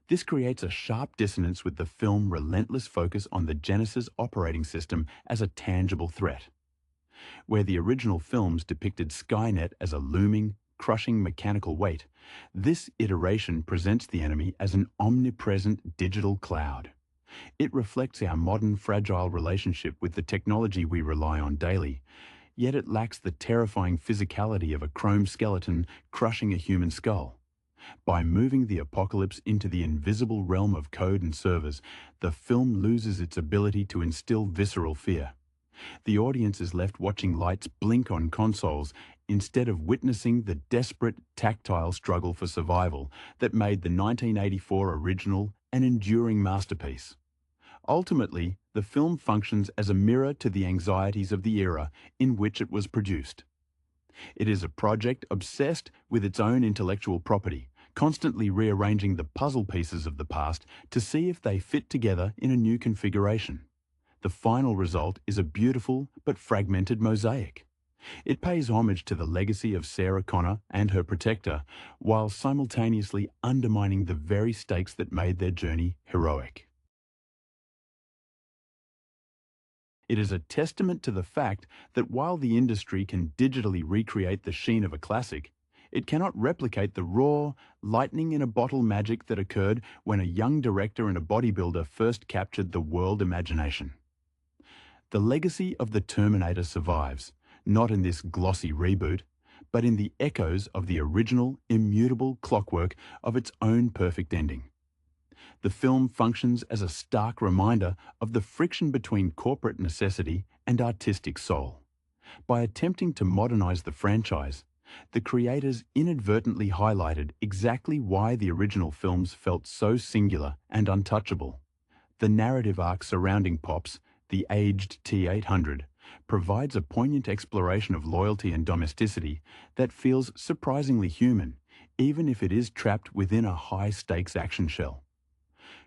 This creates a sharp dissonance with the film's relentless focus on the Genisys operating system as a tangible threat. Where the original films depicted Skynet as a looming, crushing mechanical weight, this iteration presents the enemy as an omnipresent digital cloud. It reflects our modern fragile relationship with the technology we rely on daily, yet it lacks the terrifying physicality of a chrome skeleton crushing a human skull. By moving the apocalypse into the invisible realm of code and servers, the film loses its ability to instill visceral fear. The audience is left watching lights blink on consoles instead of witnessing the desperate, tactile struggle for survival that made the 1984 original an enduring masterpiece. Ultimately, the film functions as a mirror to the anxieties of the era in which it was produced. It is a project obsessed with its own intellectual property, constantly rearranging the puzzle pieces of the past to see if they fit together in a new configuration. The final result is a beautiful but fragmented mosaic. It pays homage to the legacy of Sarah Connor and her protector, while simultaneously undermining the very stakes that made their journey heroic. It is a testament to the fact that while the industry can digitally recreate the sheen of a classic, it cannot replicate the raw, lightning-in-a-bottle magic that occurred when a young director and a bodybuilder first captured the world imagination. The legacy of the Terminator survives, not in this glossy reboot, but in the echoes of the original, immutable clockwork of its own perfect ending. The film functions as a stark reminder of the friction between corporate necessity and artistic soul. By attempting to modernize the franchise, the creators inadvertently highlighted exactly why the original films felt so singular and untouchable. The narrative arc surrounding Pops, the aged T-800, provides a poignant exploration of loyalty and domesticity that feels surprisingly human, even if it is trapped within a high-stakes action shell.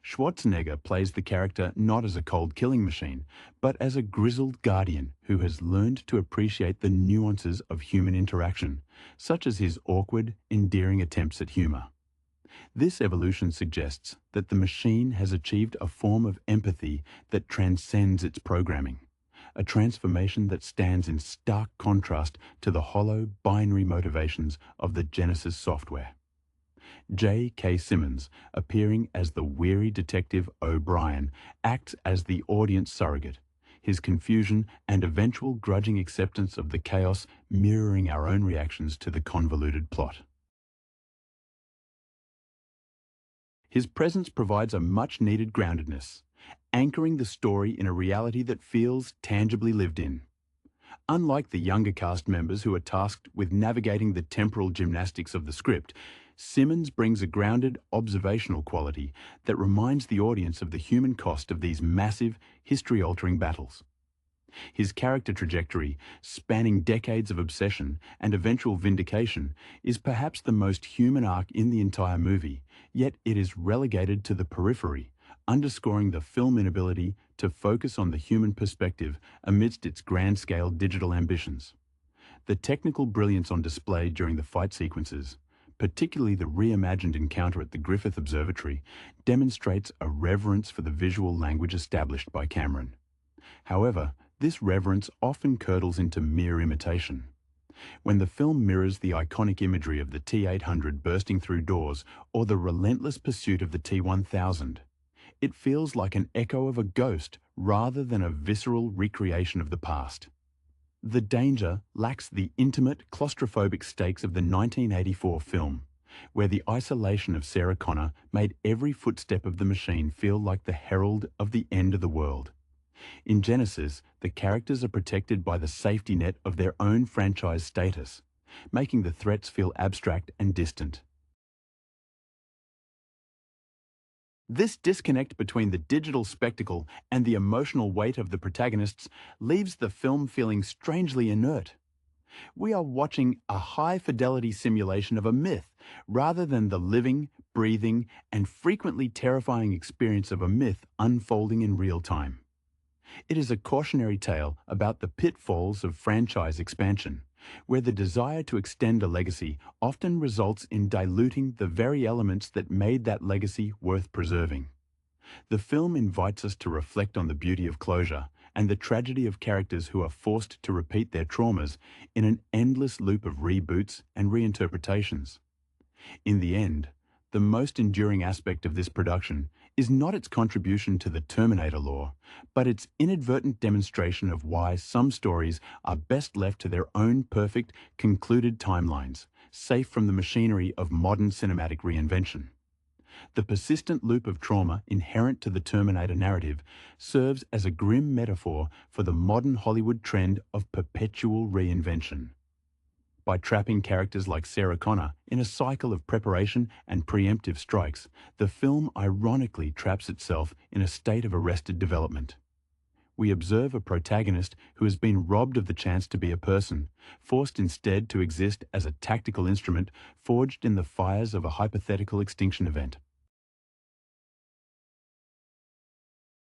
Schwarzenegger plays the character not as a cold killing machine, but as a grizzled guardian who has learned to appreciate the nuances of human interaction, such as his awkward, endearing attempts at humor. This evolution suggests that the machine has achieved a form of empathy that transcends its programming, a transformation that stands in stark contrast to the hollow, binary motivations of the Genisys software. J.K. Simmons, appearing as the weary detective O'Brien, acts as the audience surrogate, his confusion and eventual grudging acceptance of the chaos mirroring our own reactions to the convoluted plot. His presence provides a much-needed groundedness, anchoring the story in a reality that feels tangibly lived in. Unlike the younger cast members who are tasked with navigating the temporal gymnastics of the script, Simmons brings a grounded, observational quality that reminds the audience of the human cost of these massive, history-altering battles. His character trajectory, spanning decades of obsession and eventual vindication, is perhaps the most human arc in the entire movie, yet it is relegated to the periphery, underscoring the film's inability to focus on the human perspective amidst its grand-scale digital ambitions. The technical brilliance on display during the fight sequences, particularly the reimagined encounter at the Griffith Observatory, demonstrates a reverence for the visual language established by Cameron. However, this reverence often curdles into mere imitation. When the film mirrors the iconic imagery of the T-800 bursting through doors or the relentless pursuit of the T-1000, it feels like an echo of a ghost rather than a visceral recreation of the past. The danger lacks the intimate, claustrophobic stakes of the 1984 film, where the isolation of Sarah Connor made every footstep of the machine feel like the herald of the end of the world. In Genisys, the characters are protected by the safety net of their own franchise status, making the threats feel abstract and distant. This disconnect between the digital spectacle and the emotional weight of the protagonists leaves the film feeling strangely inert. We are watching a high-fidelity simulation of a myth rather than the living, breathing, and frequently terrifying experience of a myth unfolding in real time. It is a cautionary tale about the pitfalls of franchise expansion, where the desire to extend a legacy often results in diluting the very elements that made that legacy worth preserving. The film invites us to reflect on the beauty of closure and the tragedy of characters who are forced to repeat their traumas in an endless loop of reboots and reinterpretations. In the end, the most enduring aspect of this production is not its contribution to the Terminator lore, but its inadvertent demonstration of why some stories are best left to their own perfect, concluded timelines, safe from the machinery of modern cinematic reinvention. The persistent loop of trauma inherent to the Terminator narrative serves as a grim metaphor for the modern Hollywood trend of perpetual reinvention. By trapping characters like Sarah Connor in a cycle of preparation and preemptive strikes, the film ironically traps itself in a state of arrested development. We observe a protagonist who has been robbed of the chance to be a person, forced instead to exist as a tactical instrument forged in the fires of a hypothetical extinction event.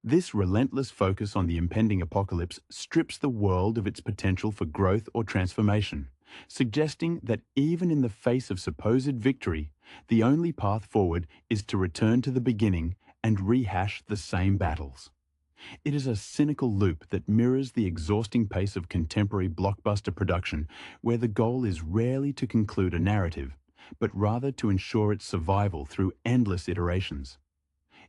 This relentless focus on the impending apocalypse strips the world of its potential for growth or transformation, suggesting that even in the face of supposed victory, the only path forward is to return to the beginning and rehash the same battles. It is a cynical loop that mirrors the exhausting pace of contemporary blockbuster production, where the goal is rarely to conclude a narrative, but rather to ensure its survival through endless iterations.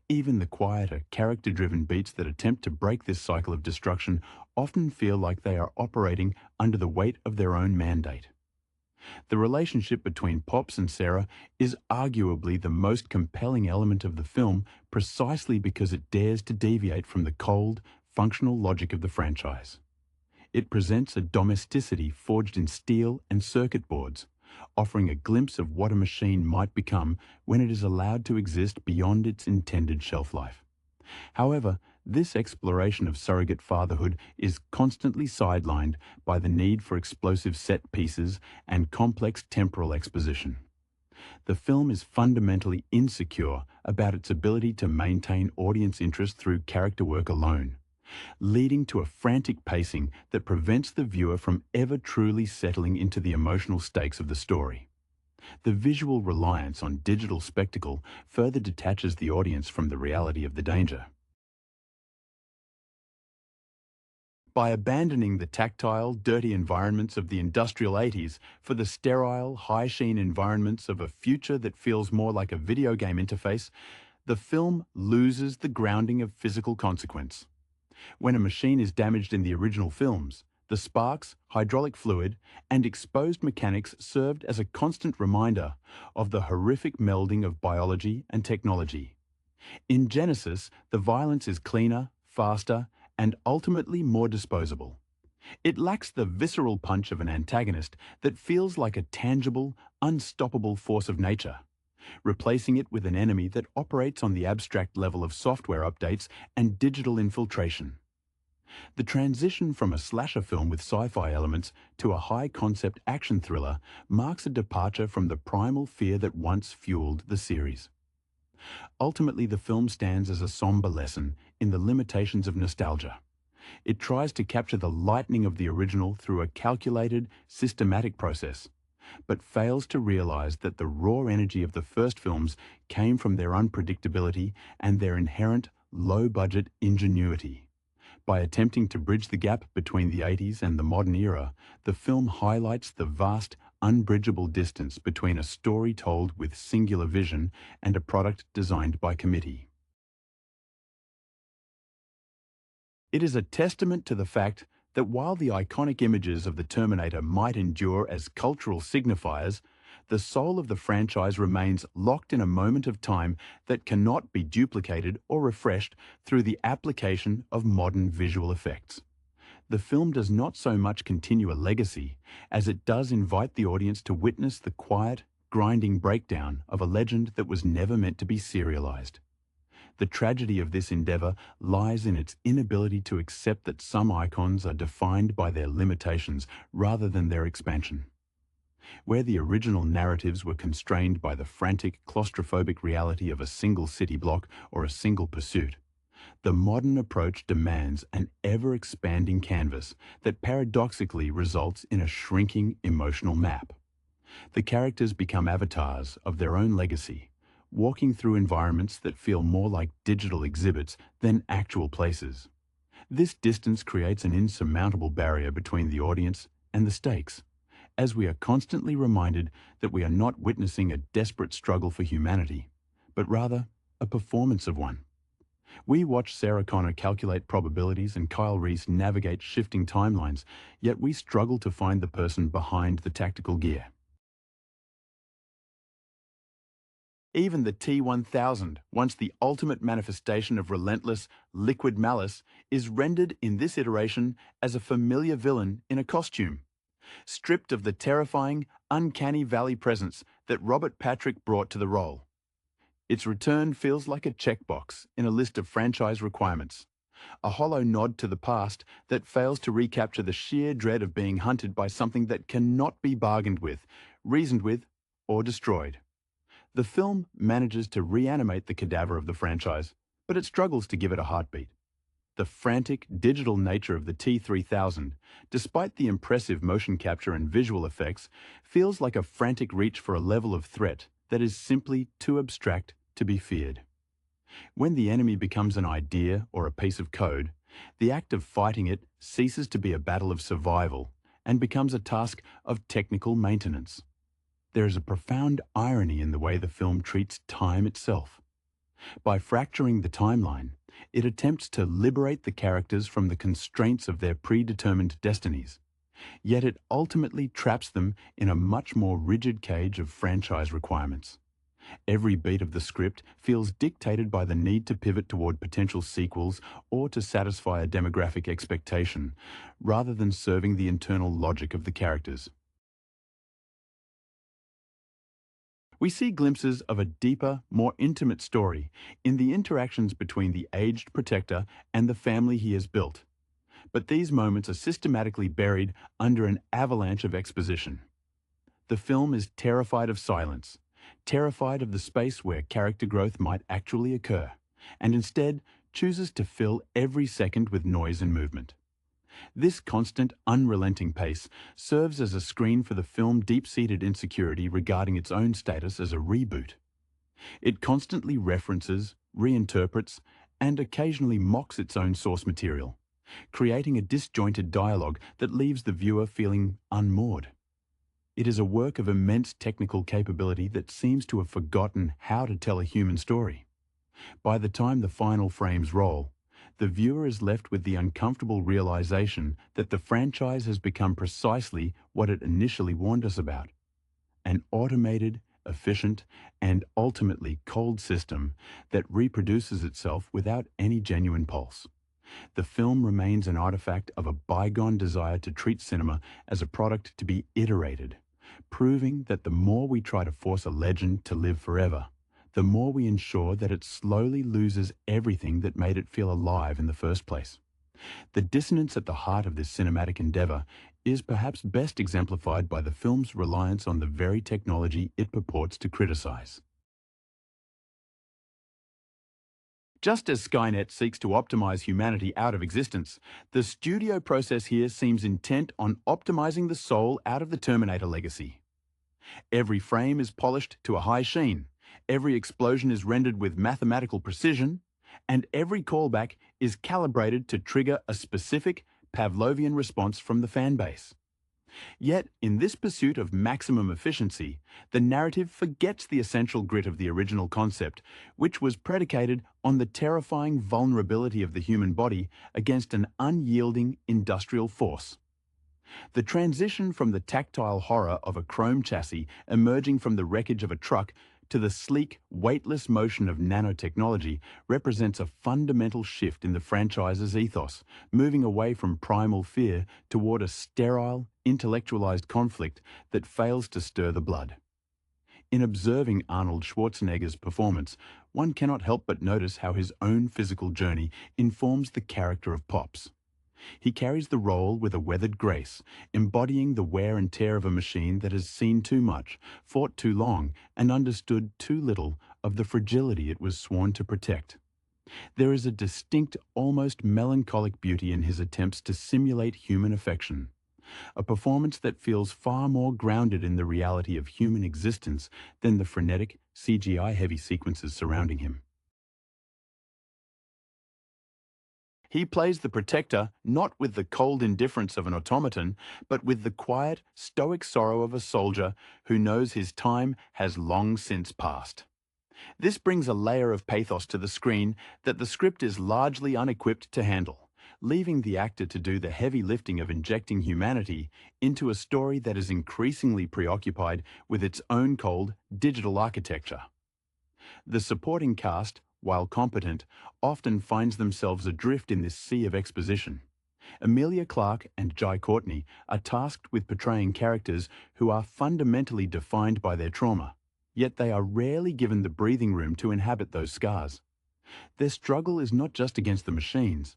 Even the quieter, character-driven beats that attempt to break this cycle of destruction often feel like they are operating under the weight of their own mandate. The relationship between Pops and Sarah is arguably the most compelling element of the film precisely because it dares to deviate from the cold, functional logic of the franchise. It presents a domesticity forged in steel and circuit boards, offering a glimpse of what a machine might become when it is allowed to exist beyond its intended shelf life. However, this exploration of surrogate fatherhood is constantly sidelined by the need for explosive set pieces and complex temporal exposition. The film is fundamentally insecure about its ability to maintain audience interest through character work alone, leading to a frantic pacing that prevents the viewer from ever truly settling into the emotional stakes of the story. The visual reliance on digital spectacle further detaches the audience from the reality of the danger. By abandoning the tactile, dirty environments of the industrial 80s for the sterile, high-sheen environments of a future that feels more like a video game interface, the film loses the grounding of physical consequence. When a machine is damaged in the original films, the sparks, hydraulic fluid, and exposed mechanics served as a constant reminder of the horrific melding of biology and technology. In Genisys, the violence is cleaner, faster, and ultimately more disposable. It lacks the visceral punch of an antagonist that feels like a tangible, unstoppable force of nature, replacing it with an enemy that operates on the abstract level of software updates and digital infiltration. The transition from a slasher film with sci-fi elements to a high-concept action thriller marks a departure from the primal fear that once fueled the series. Ultimately, the film stands as a somber lesson in the limitations of nostalgia. It tries to capture the lightning of the original through a calculated, systematic process, but fails to realize that the raw energy of the first films came from their unpredictability and their inherent, low-budget ingenuity. By attempting to bridge the gap between the 80s and the modern era, the film highlights the vast, unbridgeable distance between a story told with singular vision and a product designed by committee. It is a testament to the fact that while the iconic images of the Terminator might endure as cultural signifiers, the soul of the franchise remains locked in a moment of time that cannot be duplicated or refreshed through the application of modern visual effects. The film does not so much continue a legacy as it does invite the audience to witness the quiet, grinding breakdown of a legend that was never meant to be serialized. The tragedy of this endeavor lies in its inability to accept that some icons are defined by their limitations rather than their expansion. Where the original narratives were constrained by the frantic, claustrophobic reality of a single city block or a single pursuit, The modern approach demands an ever-expanding canvas that paradoxically results in a shrinking emotional map. The characters become avatars of their own legacy, walking through environments that feel more like digital exhibits than actual places. This distance creates an insurmountable barrier between the audience and the stakes, as we are constantly reminded that we are not witnessing a desperate struggle for humanity, but rather a performance of one. We watch Sarah Connor calculate probabilities and Kyle Reese navigate shifting timelines, yet we struggle to find the person behind the tactical gear. Even the T-1000, once the ultimate manifestation of relentless, liquid malice, is rendered in this iteration as a familiar villain in a costume, stripped of the terrifying, uncanny valley presence that Robert Patrick brought to the role. Its return feels like a checkbox in a list of franchise requirements, a hollow nod to the past that fails to recapture the sheer dread of being hunted by something that cannot be bargained with, reasoned with, or destroyed. The film manages to reanimate the cadaver of the franchise, but it struggles to give it a heartbeat. The frantic, digital nature of the T-3000, despite the impressive motion capture and visual effects, feels like a frantic reach for a level of threat that is simply too abstract to be feared. When the enemy becomes an idea or a piece of code, the act of fighting it ceases to be a battle of survival and becomes a task of technical maintenance. There is a profound irony in the way the film treats time itself. By fracturing the timeline, it attempts to liberate the characters from the constraints of their predetermined destinies, yet it ultimately traps them in a much more rigid cage of franchise requirements. Every beat of the script feels dictated by the need to pivot toward potential sequels or to satisfy a demographic expectation, rather than serving the internal logic of the characters. We see glimpses of a deeper, more intimate story in the interactions between the aged protector and the family he has built. But these moments are systematically buried under an avalanche of exposition. The film is terrified of silence, terrified of the space where character growth might actually occur, and instead chooses to fill every second with noise and movement. This constant, unrelenting pace serves as a screen for the film's deep-seated insecurity regarding its own status as a reboot. It constantly references, reinterprets, and occasionally mocks its own source material, creating a disjointed dialogue that leaves the viewer feeling unmoored. It is a work of immense technical capability that seems to have forgotten how to tell a human story. By the time the final frames roll, the viewer is left with the uncomfortable realization that the franchise has become precisely what it initially warned us about: an automated, efficient, and ultimately cold system that reproduces itself without any genuine pulse. The film remains an artifact of a bygone desire to treat cinema as a product to be iterated, proving that the more we try to force a legend to live forever, the more we ensure that it slowly loses everything that made it feel alive in the first place. The dissonance at the heart of this cinematic endeavor is perhaps best exemplified by the film's reliance on the very technology it purports to criticize. Just as Skynet seeks to optimize humanity out of existence, the studio process here seems intent on optimizing the soul out of the Terminator legacy. Every frame is polished to a high sheen, every explosion is rendered with mathematical precision, and every callback is calibrated to trigger a specific Pavlovian response from the fan base. Yet, in this pursuit of maximum efficiency, the narrative forgets the essential grit of the original concept, which was predicated on the terrifying vulnerability of the human body against an unyielding industrial force. The transition from the tactile horror of a chrome chassis emerging from the wreckage of a truck to the sleek, weightless motion of nanotechnology represents a fundamental shift in the franchise's ethos, moving away from primal fear toward a sterile, intellectualized conflict that fails to stir the blood. In observing Arnold Schwarzenegger's performance, one cannot help but notice how his own physical journey informs the character of Pops. He carries the role with a weathered grace, embodying the wear and tear of a machine that has seen too much, fought too long, and understood too little of the fragility it was sworn to protect. There is a distinct, almost melancholic beauty in his attempts to simulate human affection, a performance that feels far more grounded in the reality of human existence than the frenetic, CGI-heavy sequences surrounding him. He plays the protector not with the cold indifference of an automaton, but with the quiet, stoic sorrow of a soldier who knows his time has long since passed. This brings a layer of pathos to the screen that the script is largely unequipped to handle, leaving the actor to do the heavy lifting of injecting humanity into a story that is increasingly preoccupied with its own cold, digital architecture. The supporting cast, while competent, often finds themselves adrift in this sea of exposition. Emilia Clarke and Jai Courtney are tasked with portraying characters who are fundamentally defined by their trauma, yet they are rarely given the breathing room to inhabit those scars. Their struggle is not just against the machines,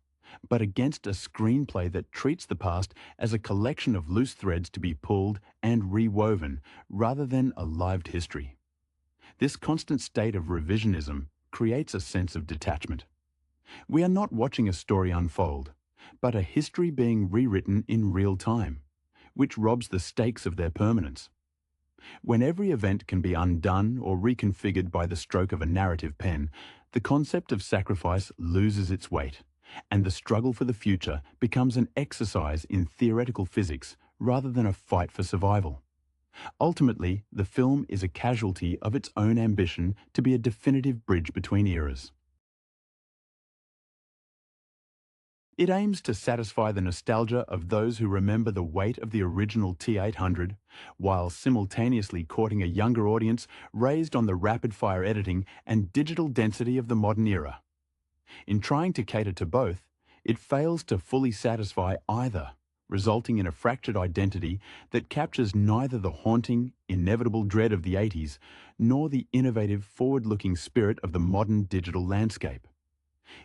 but against a screenplay that treats the past as a collection of loose threads to be pulled and rewoven, rather than a lived history. This constant state of revisionism creates a sense of detachment. We are not watching a story unfold, but a history being rewritten in real time, which robs the stakes of their permanence. When every event can be undone or reconfigured by the stroke of a narrative pen, the concept of sacrifice loses its weight, and the struggle for the future becomes an exercise in theoretical physics rather than a fight for survival. Ultimately, the film is a casualty of its own ambition to be a definitive bridge between eras. It aims to satisfy the nostalgia of those who remember the weight of the original T-800, while simultaneously courting a younger audience raised on the rapid-fire editing and digital density of the modern era. In trying to cater to both, it fails to fully satisfy either, resulting in a fractured identity that captures neither the haunting, inevitable dread of the 80s nor the innovative, forward-looking spirit of the modern digital landscape.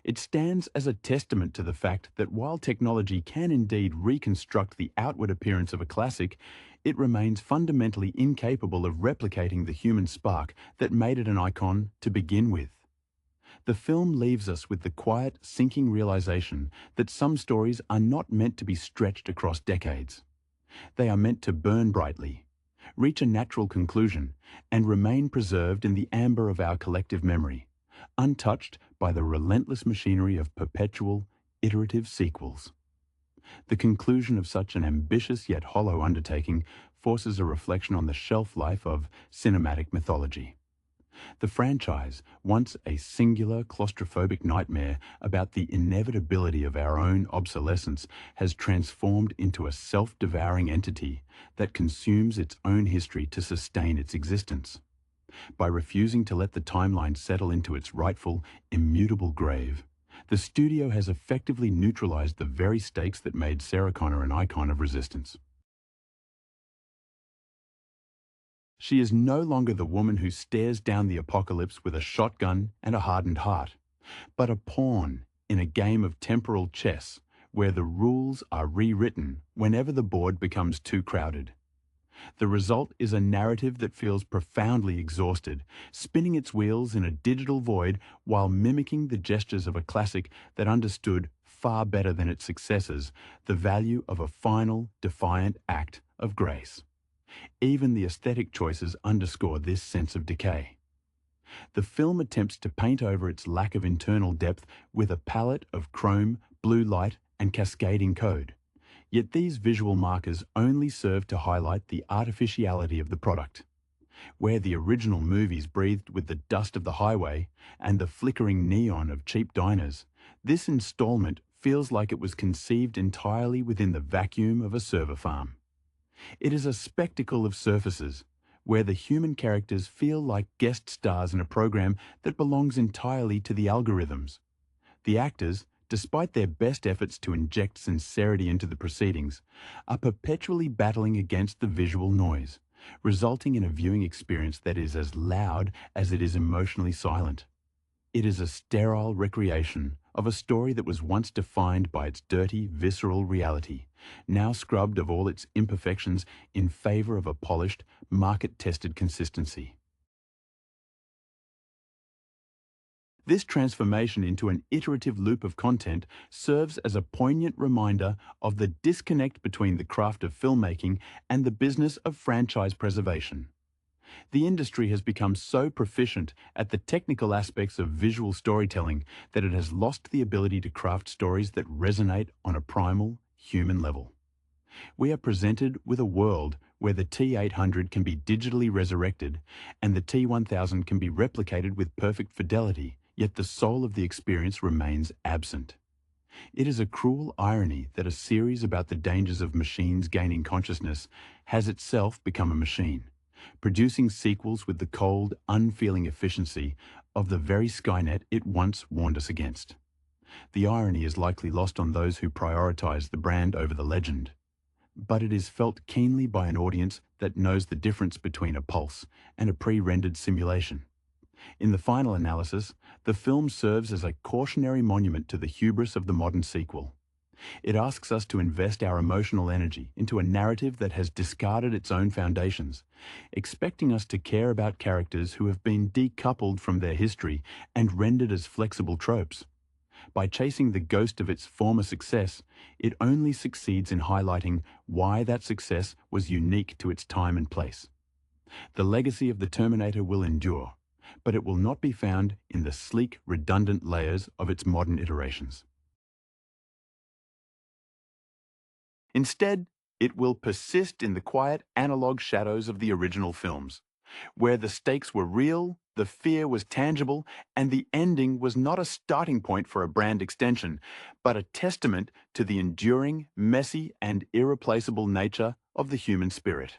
It stands as a testament to the fact that while technology can indeed reconstruct the outward appearance of a classic, it remains fundamentally incapable of replicating the human spark that made it an icon to begin with. The film leaves us with the quiet, sinking realization that some stories are not meant to be stretched across decades. They are meant to burn brightly, reach a natural conclusion, and remain preserved in the amber of our collective memory, untouched by the relentless machinery of perpetual, iterative sequels. The conclusion of such an ambitious yet hollow undertaking forces a reflection on the shelf life of cinematic mythology. The franchise, once a singular claustrophobic nightmare about the inevitability of our own obsolescence, has transformed into a self-devouring entity that consumes its own history to sustain its existence. By refusing to let the timeline settle into its rightful, immutable grave, the studio has effectively neutralized the very stakes that made Sarah Connor an icon of resistance. She is no longer the woman who stares down the apocalypse with a shotgun and a hardened heart, but a pawn in a game of temporal chess where the rules are rewritten whenever the board becomes too crowded. The result is a narrative that feels profoundly exhausted, spinning its wheels in a digital void while mimicking the gestures of a classic that understood, far better than its successors, the value of a final, defiant act of grace. Even the aesthetic choices underscore this sense of decay. The film attempts to paint over its lack of internal depth with a palette of chrome, blue light, and cascading code. Yet these visual markers only serve to highlight the artificiality of the product. Where the original movies breathed with the dust of the highway and the flickering neon of cheap diners, this installment feels like it was conceived entirely within the vacuum of a server farm. It is a spectacle of surfaces, where the human characters feel like guest stars in a program that belongs entirely to the algorithms. The actors, despite their best efforts to inject sincerity into the proceedings, are perpetually battling against the visual noise, resulting in a viewing experience that is as loud as it is emotionally silent. It is a sterile recreation of a story that was once defined by its dirty, visceral reality, now scrubbed of all its imperfections in favor of a polished, market-tested consistency. This transformation into an iterative loop of content serves as a poignant reminder of the disconnect between the craft of filmmaking and the business of franchise preservation. The industry has become so proficient at the technical aspects of visual storytelling that it has lost the ability to craft stories that resonate on a primal, human level. We are presented with a world where the T800 can be digitally resurrected and the T1000 can be replicated with perfect fidelity, yet the soul of the experience remains absent. It is a cruel irony that a series about the dangers of machines gaining consciousness has itself become a machine, producing sequels with the cold, unfeeling efficiency of the very Skynet it once warned us against. The irony is likely lost on those who prioritize the brand over the legend, but it is felt keenly by an audience that knows the difference between a pulse and a pre-rendered simulation. In the final analysis, the film serves as a cautionary monument to the hubris of the modern sequel. It asks us to invest our emotional energy into a narrative that has discarded its own foundations, expecting us to care about characters who have been decoupled from their history and rendered as flexible tropes. By chasing the ghost of its former success, it only succeeds in highlighting why that success was unique to its time and place. The legacy of the Terminator will endure, but it will not be found in the sleek, redundant layers of its modern iterations. Instead, it will persist in the quiet analog shadows of the original films, where the stakes were real, the fear was tangible, and the ending was not a starting point for a brand extension, but a testament to the enduring, messy, and irreplaceable nature of the human spirit.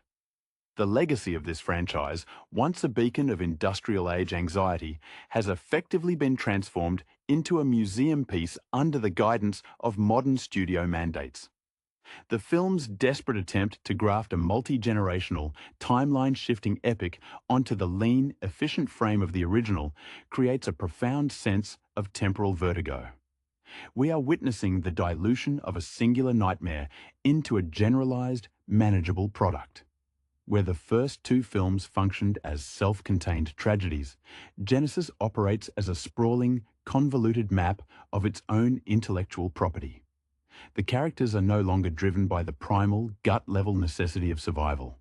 The legacy of this franchise, once a beacon of industrial-age anxiety, has effectively been transformed into a museum piece under the guidance of modern studio mandates. The film's desperate attempt to graft a multi-generational, timeline-shifting epic onto the lean, efficient frame of the original creates a profound sense of temporal vertigo. We are witnessing the dilution of a singular nightmare into a generalized, manageable product. Where the first two films functioned as self-contained tragedies, Genisys operates as a sprawling, convoluted map of its own intellectual property. The characters are no longer driven by the primal, gut-level necessity of survival.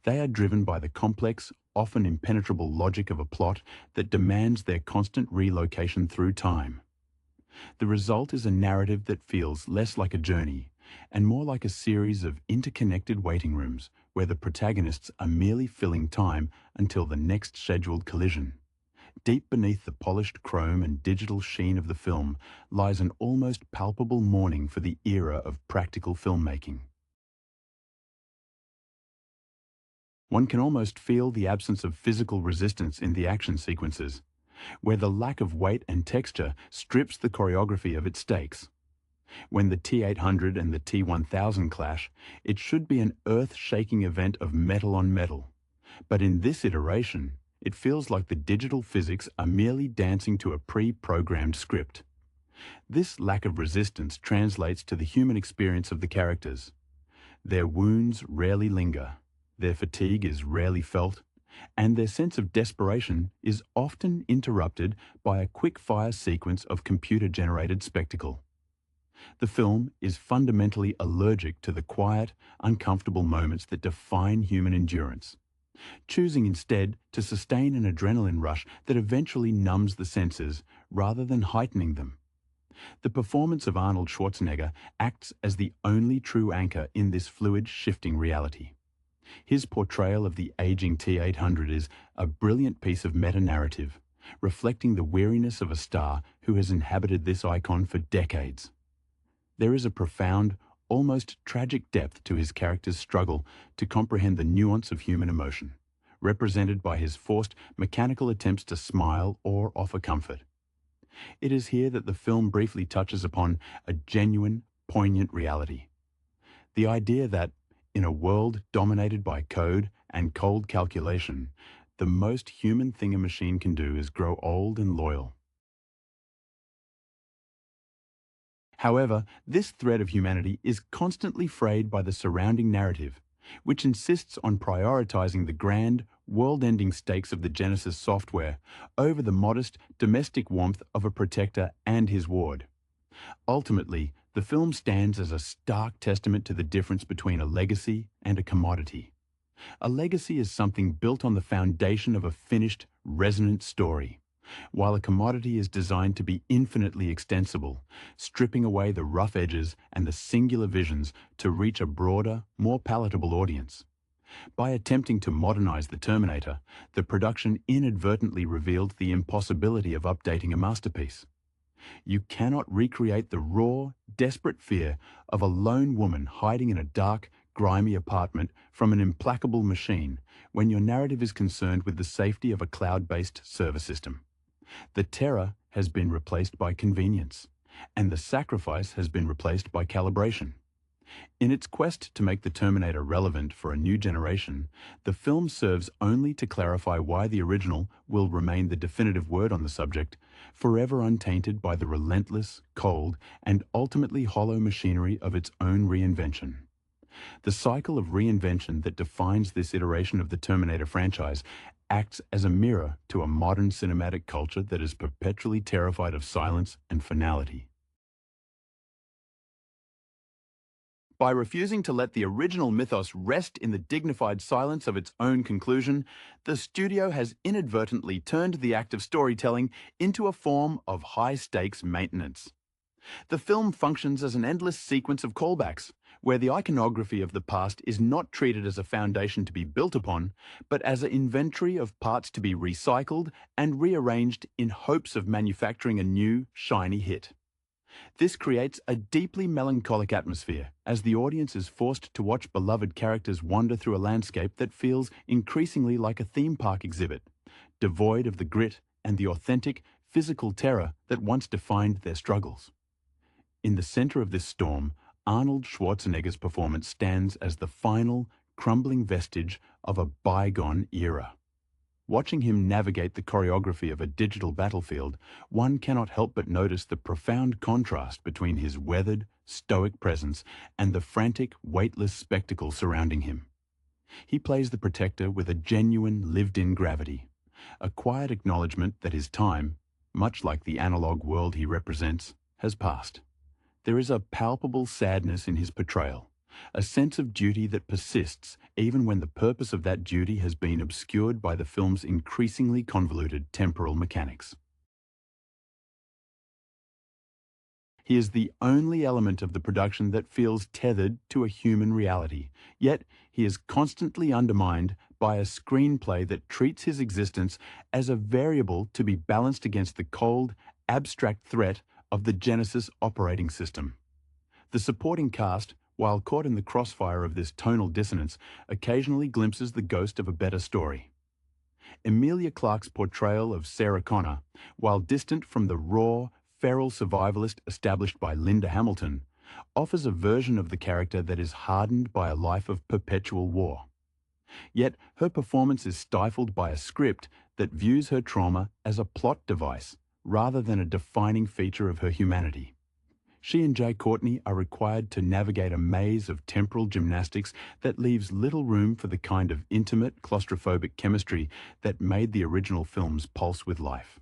They are driven by the complex, often impenetrable logic of a plot that demands their constant relocation through time. The result is a narrative that feels less like a journey and more like a series of interconnected waiting rooms where the protagonists are merely filling time until the next scheduled collision. Deep beneath the polished chrome and digital sheen of the film lies an almost palpable mourning for the era of practical filmmaking. One can almost feel the absence of physical resistance in the action sequences, where the lack of weight and texture strips the choreography of its stakes. When the T800 and the T1000 clash, it should be an earth-shaking event of metal on metal. But in this iteration, it feels like the digital physics are merely dancing to a pre-programmed script. This lack of resistance translates to the human experience of the characters. Their wounds rarely linger, their fatigue is rarely felt, and their sense of desperation is often interrupted by a quick-fire sequence of computer-generated spectacle. The film is fundamentally allergic to the quiet, uncomfortable moments that define human endurance, choosing instead to sustain an adrenaline rush that eventually numbs the senses rather than heightening them. The performance of Arnold Schwarzenegger acts as the only true anchor in this fluid, shifting reality. His portrayal of the aging T800 is a brilliant piece of meta-narrative, reflecting the weariness of a star who has inhabited this icon for decades. There is a profound, almost tragic depth to his character's struggle to comprehend the nuance of human emotion, represented by his forced mechanical attempts to smile or offer comfort. It is here that the film briefly touches upon a genuine, poignant reality. The idea that, in a world dominated by code and cold calculation, the most human thing a machine can do is grow old and loyal. However, this thread of humanity is constantly frayed by the surrounding narrative, which insists on prioritizing the grand, world-ending stakes of the Genisys software over the modest, domestic warmth of a protector and his ward. Ultimately, the film stands as a stark testament to the difference between a legacy and a commodity. A legacy is something built on the foundation of a finished, resonant story, while a commodity is designed to be infinitely extensible, stripping away the rough edges and the singular visions to reach a broader, more palatable audience. By attempting to modernize the Terminator, the production inadvertently revealed the impossibility of updating a masterpiece. You cannot recreate the raw, desperate fear of a lone woman hiding in a dark, grimy apartment from an implacable machine when your narrative is concerned with the safety of a cloud-based server system. The terror has been replaced by convenience, and the sacrifice has been replaced by calibration. In its quest to make the Terminator relevant for a new generation, the film serves only to clarify why the original will remain the definitive word on the subject, forever untainted by the relentless, cold, and ultimately hollow machinery of its own reinvention. The cycle of reinvention that defines this iteration of the Terminator franchise acts as a mirror to a modern cinematic culture that is perpetually terrified of silence and finality. By refusing to let the original mythos rest in the dignified silence of its own conclusion, the studio has inadvertently turned the act of storytelling into a form of high-stakes maintenance. The film functions as an endless sequence of callbacks, where the iconography of the past is not treated as a foundation to be built upon, but as an inventory of parts to be recycled and rearranged in hopes of manufacturing a new, shiny hit. This creates a deeply melancholic atmosphere as the audience is forced to watch beloved characters wander through a landscape that feels increasingly like a theme park exhibit, devoid of the grit and the authentic, physical terror that once defined their struggles. In the center of this storm, Arnold Schwarzenegger's performance stands as the final, crumbling vestige of a bygone era. Watching him navigate the choreography of a digital battlefield, one cannot help but notice the profound contrast between his weathered, stoic presence and the frantic, weightless spectacle surrounding him. He plays the protector with a genuine, lived-in gravity, a quiet acknowledgement that his time, much like the analog world he represents, has passed. There is a palpable sadness in his portrayal, a sense of duty that persists even when the purpose of that duty has been obscured by the film's increasingly convoluted temporal mechanics. He is the only element of the production that feels tethered to a human reality, yet he is constantly undermined by a screenplay that treats his existence as a variable to be balanced against the cold, abstract threat of the Genisys operating system. The supporting cast, while caught in the crossfire of this tonal dissonance, occasionally glimpses the ghost of a better story. Emilia Clarke's portrayal of Sarah Connor, while distant from the raw, feral survivalist established by Linda Hamilton, offers a version of the character that is hardened by a life of perpetual war. Yet her performance is stifled by a script that views her trauma as a plot device rather than a defining feature of her humanity. She and Jai Courtney are required to navigate a maze of temporal gymnastics that leaves little room for the kind of intimate, claustrophobic chemistry that made the original films pulse with life.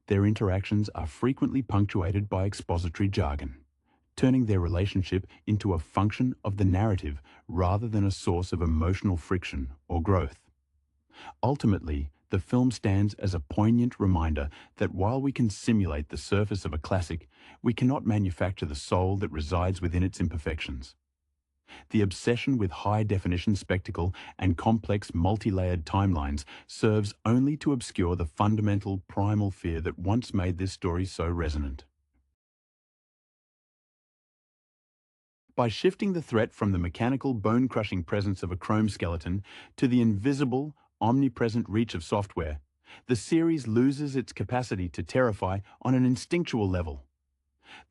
Their interactions are frequently punctuated by expository jargon, turning their relationship into a function of the narrative rather than a source of emotional friction or growth. Ultimately, the film stands as a poignant reminder that while we can simulate the surface of a classic, we cannot manufacture the soul that resides within its imperfections. The obsession with high-definition spectacle and complex multi-layered timelines serves only to obscure the fundamental primal fear that once made this story so resonant. By shifting the threat from the mechanical, bone-crushing presence of a chrome skeleton to the invisible, omnipresent reach of software, the series loses its capacity to terrify on an instinctual level.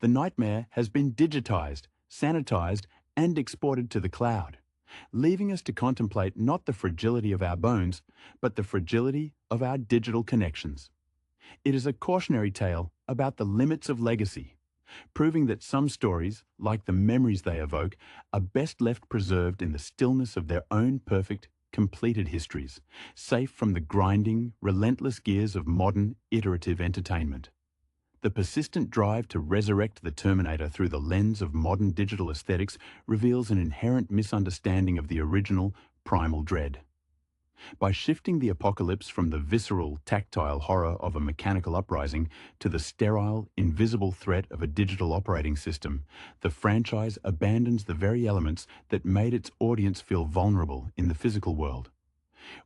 The nightmare has been digitized, sanitized, and exported to the cloud, leaving us to contemplate not the fragility of our bones, but the fragility of our digital connections. It is a cautionary tale about the limits of legacy, proving that some stories, like the memories they evoke, are best left preserved in the stillness of their own perfect, completed histories, safe from the grinding, relentless gears of modern, iterative entertainment. The persistent drive to resurrect the Terminator through the lens of modern digital aesthetics reveals an inherent misunderstanding of the original, primal dread. By shifting the apocalypse from the visceral, tactile horror of a mechanical uprising to the sterile, invisible threat of a digital operating system, the franchise abandons the very elements that made its audience feel vulnerable in the physical world.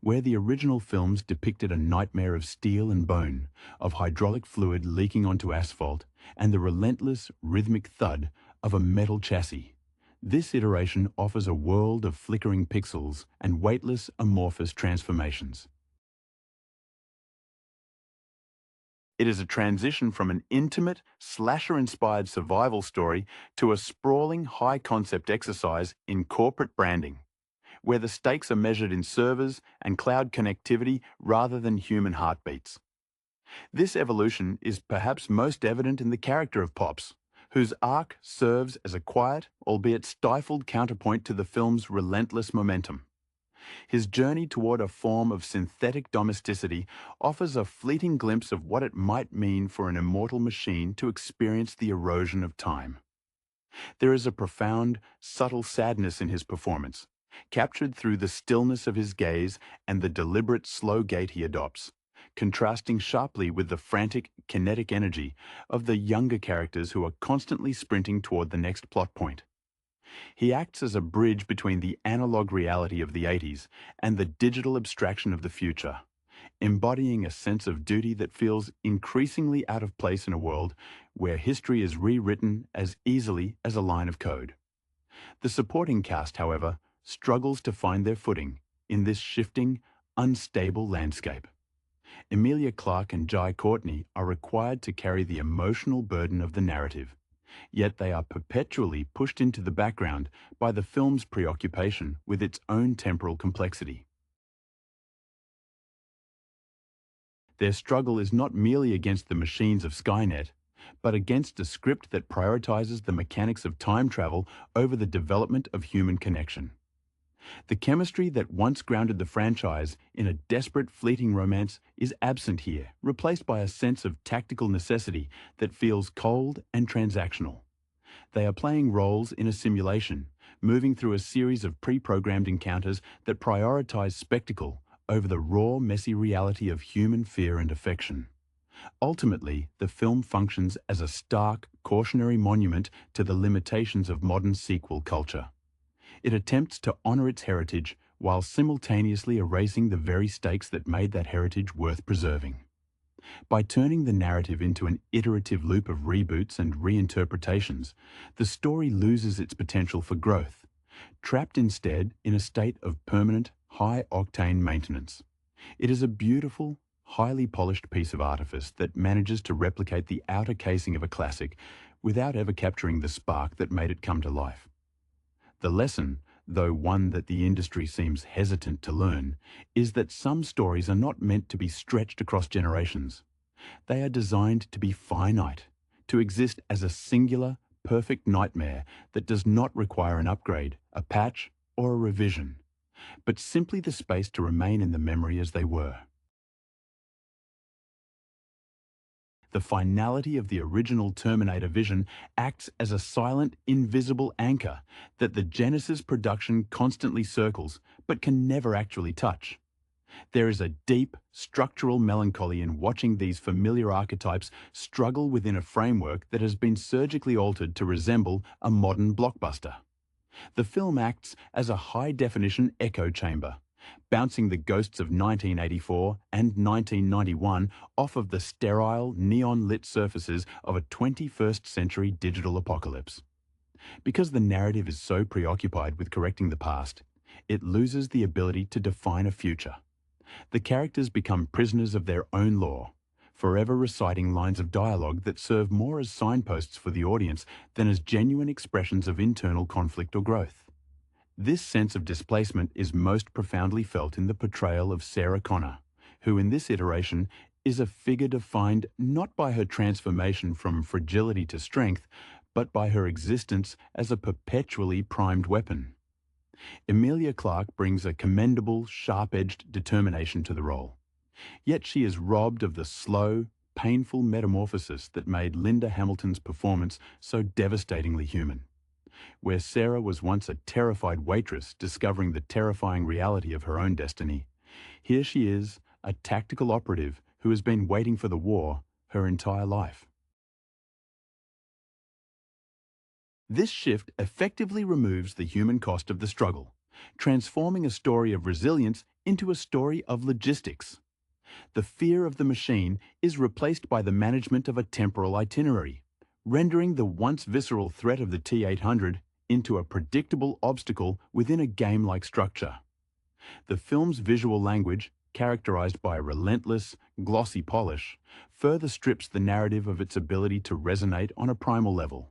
Where the original films depicted a nightmare of steel and bone, of hydraulic fluid leaking onto asphalt, and the relentless, rhythmic thud of a metal chassis, this iteration offers a world of flickering pixels and weightless, amorphous transformations. It is a transition from an intimate, slasher-inspired survival story to a sprawling, high-concept exercise in corporate branding, where the stakes are measured in servers and cloud connectivity rather than human heartbeats. This evolution is perhaps most evident in the character of Pops, whose arc serves as a quiet, albeit stifled counterpoint to the film's relentless momentum. His journey toward a form of synthetic domesticity offers a fleeting glimpse of what it might mean for an immortal machine to experience the erosion of time. There is a profound, subtle sadness in his performance, captured through the stillness of his gaze and the deliberate, slow gait he adopts, contrasting sharply with the frantic, kinetic energy of the younger characters who are constantly sprinting toward the next plot point. He acts as a bridge between the analog reality of the 80s and the digital abstraction of the future, embodying a sense of duty that feels increasingly out of place in a world where history is rewritten as easily as a line of code. The supporting cast, however, struggles to find their footing in this shifting, unstable landscape. Emilia Clarke and Jai Courtney are required to carry the emotional burden of the narrative, yet they are perpetually pushed into the background by the film's preoccupation with its own temporal complexity. Their struggle is not merely against the machines of Skynet, but against a script that prioritizes the mechanics of time travel over the development of human connection. The chemistry that once grounded the franchise in a desperate, fleeting romance is absent here, replaced by a sense of tactical necessity that feels cold and transactional. They are playing roles in a simulation, moving through a series of pre-programmed encounters that prioritize spectacle over the raw, messy reality of human fear and affection. Ultimately, the film functions as a stark, cautionary monument to the limitations of modern sequel culture. It attempts to honor its heritage while simultaneously erasing the very stakes that made that heritage worth preserving. By turning the narrative into an iterative loop of reboots and reinterpretations, the story loses its potential for growth, trapped instead in a state of permanent, high-octane maintenance. It is a beautiful, highly polished piece of artifice that manages to replicate the outer casing of a classic without ever capturing the spark that made it come to life. The lesson, though one that the industry seems hesitant to learn, is that some stories are not meant to be stretched across generations. They are designed to be finite, to exist as a singular, perfect nightmare that does not require an upgrade, a patch, or a revision, but simply the space to remain in the memory as they were. The finality of the original Terminator vision acts as a silent, invisible anchor that the Genisys production constantly circles, but can never actually touch. There is a deep, structural melancholy in watching these familiar archetypes struggle within a framework that has been surgically altered to resemble a modern blockbuster. The film acts as a high-definition echo chamber, bouncing the ghosts of 1984 and 1991 off of the sterile, neon-lit surfaces of a 21st century digital apocalypse. Because the narrative is so preoccupied with correcting the past, it loses the ability to define a future. The characters become prisoners of their own law, forever reciting lines of dialogue that serve more as signposts for the audience than as genuine expressions of internal conflict or growth. This sense of displacement is most profoundly felt in the portrayal of Sarah Connor, who in this iteration is a figure defined not by her transformation from fragility to strength, but by her existence as a perpetually primed weapon. Emilia Clarke brings a commendable, sharp-edged determination to the role. Yet she is robbed of the slow, painful metamorphosis that made Linda Hamilton's performance so devastatingly human. Where Sarah was once a terrified waitress discovering the terrifying reality of her own destiny, here she is, a tactical operative who has been waiting for the war her entire life. This shift effectively removes the human cost of the struggle, transforming a story of resilience into a story of logistics. The fear of the machine is replaced by the management of a temporal itinerary, rendering the once visceral threat of the T-800 into a predictable obstacle within a game-like structure. The film's visual language, characterized by a relentless, glossy polish, further strips the narrative of its ability to resonate on a primal level.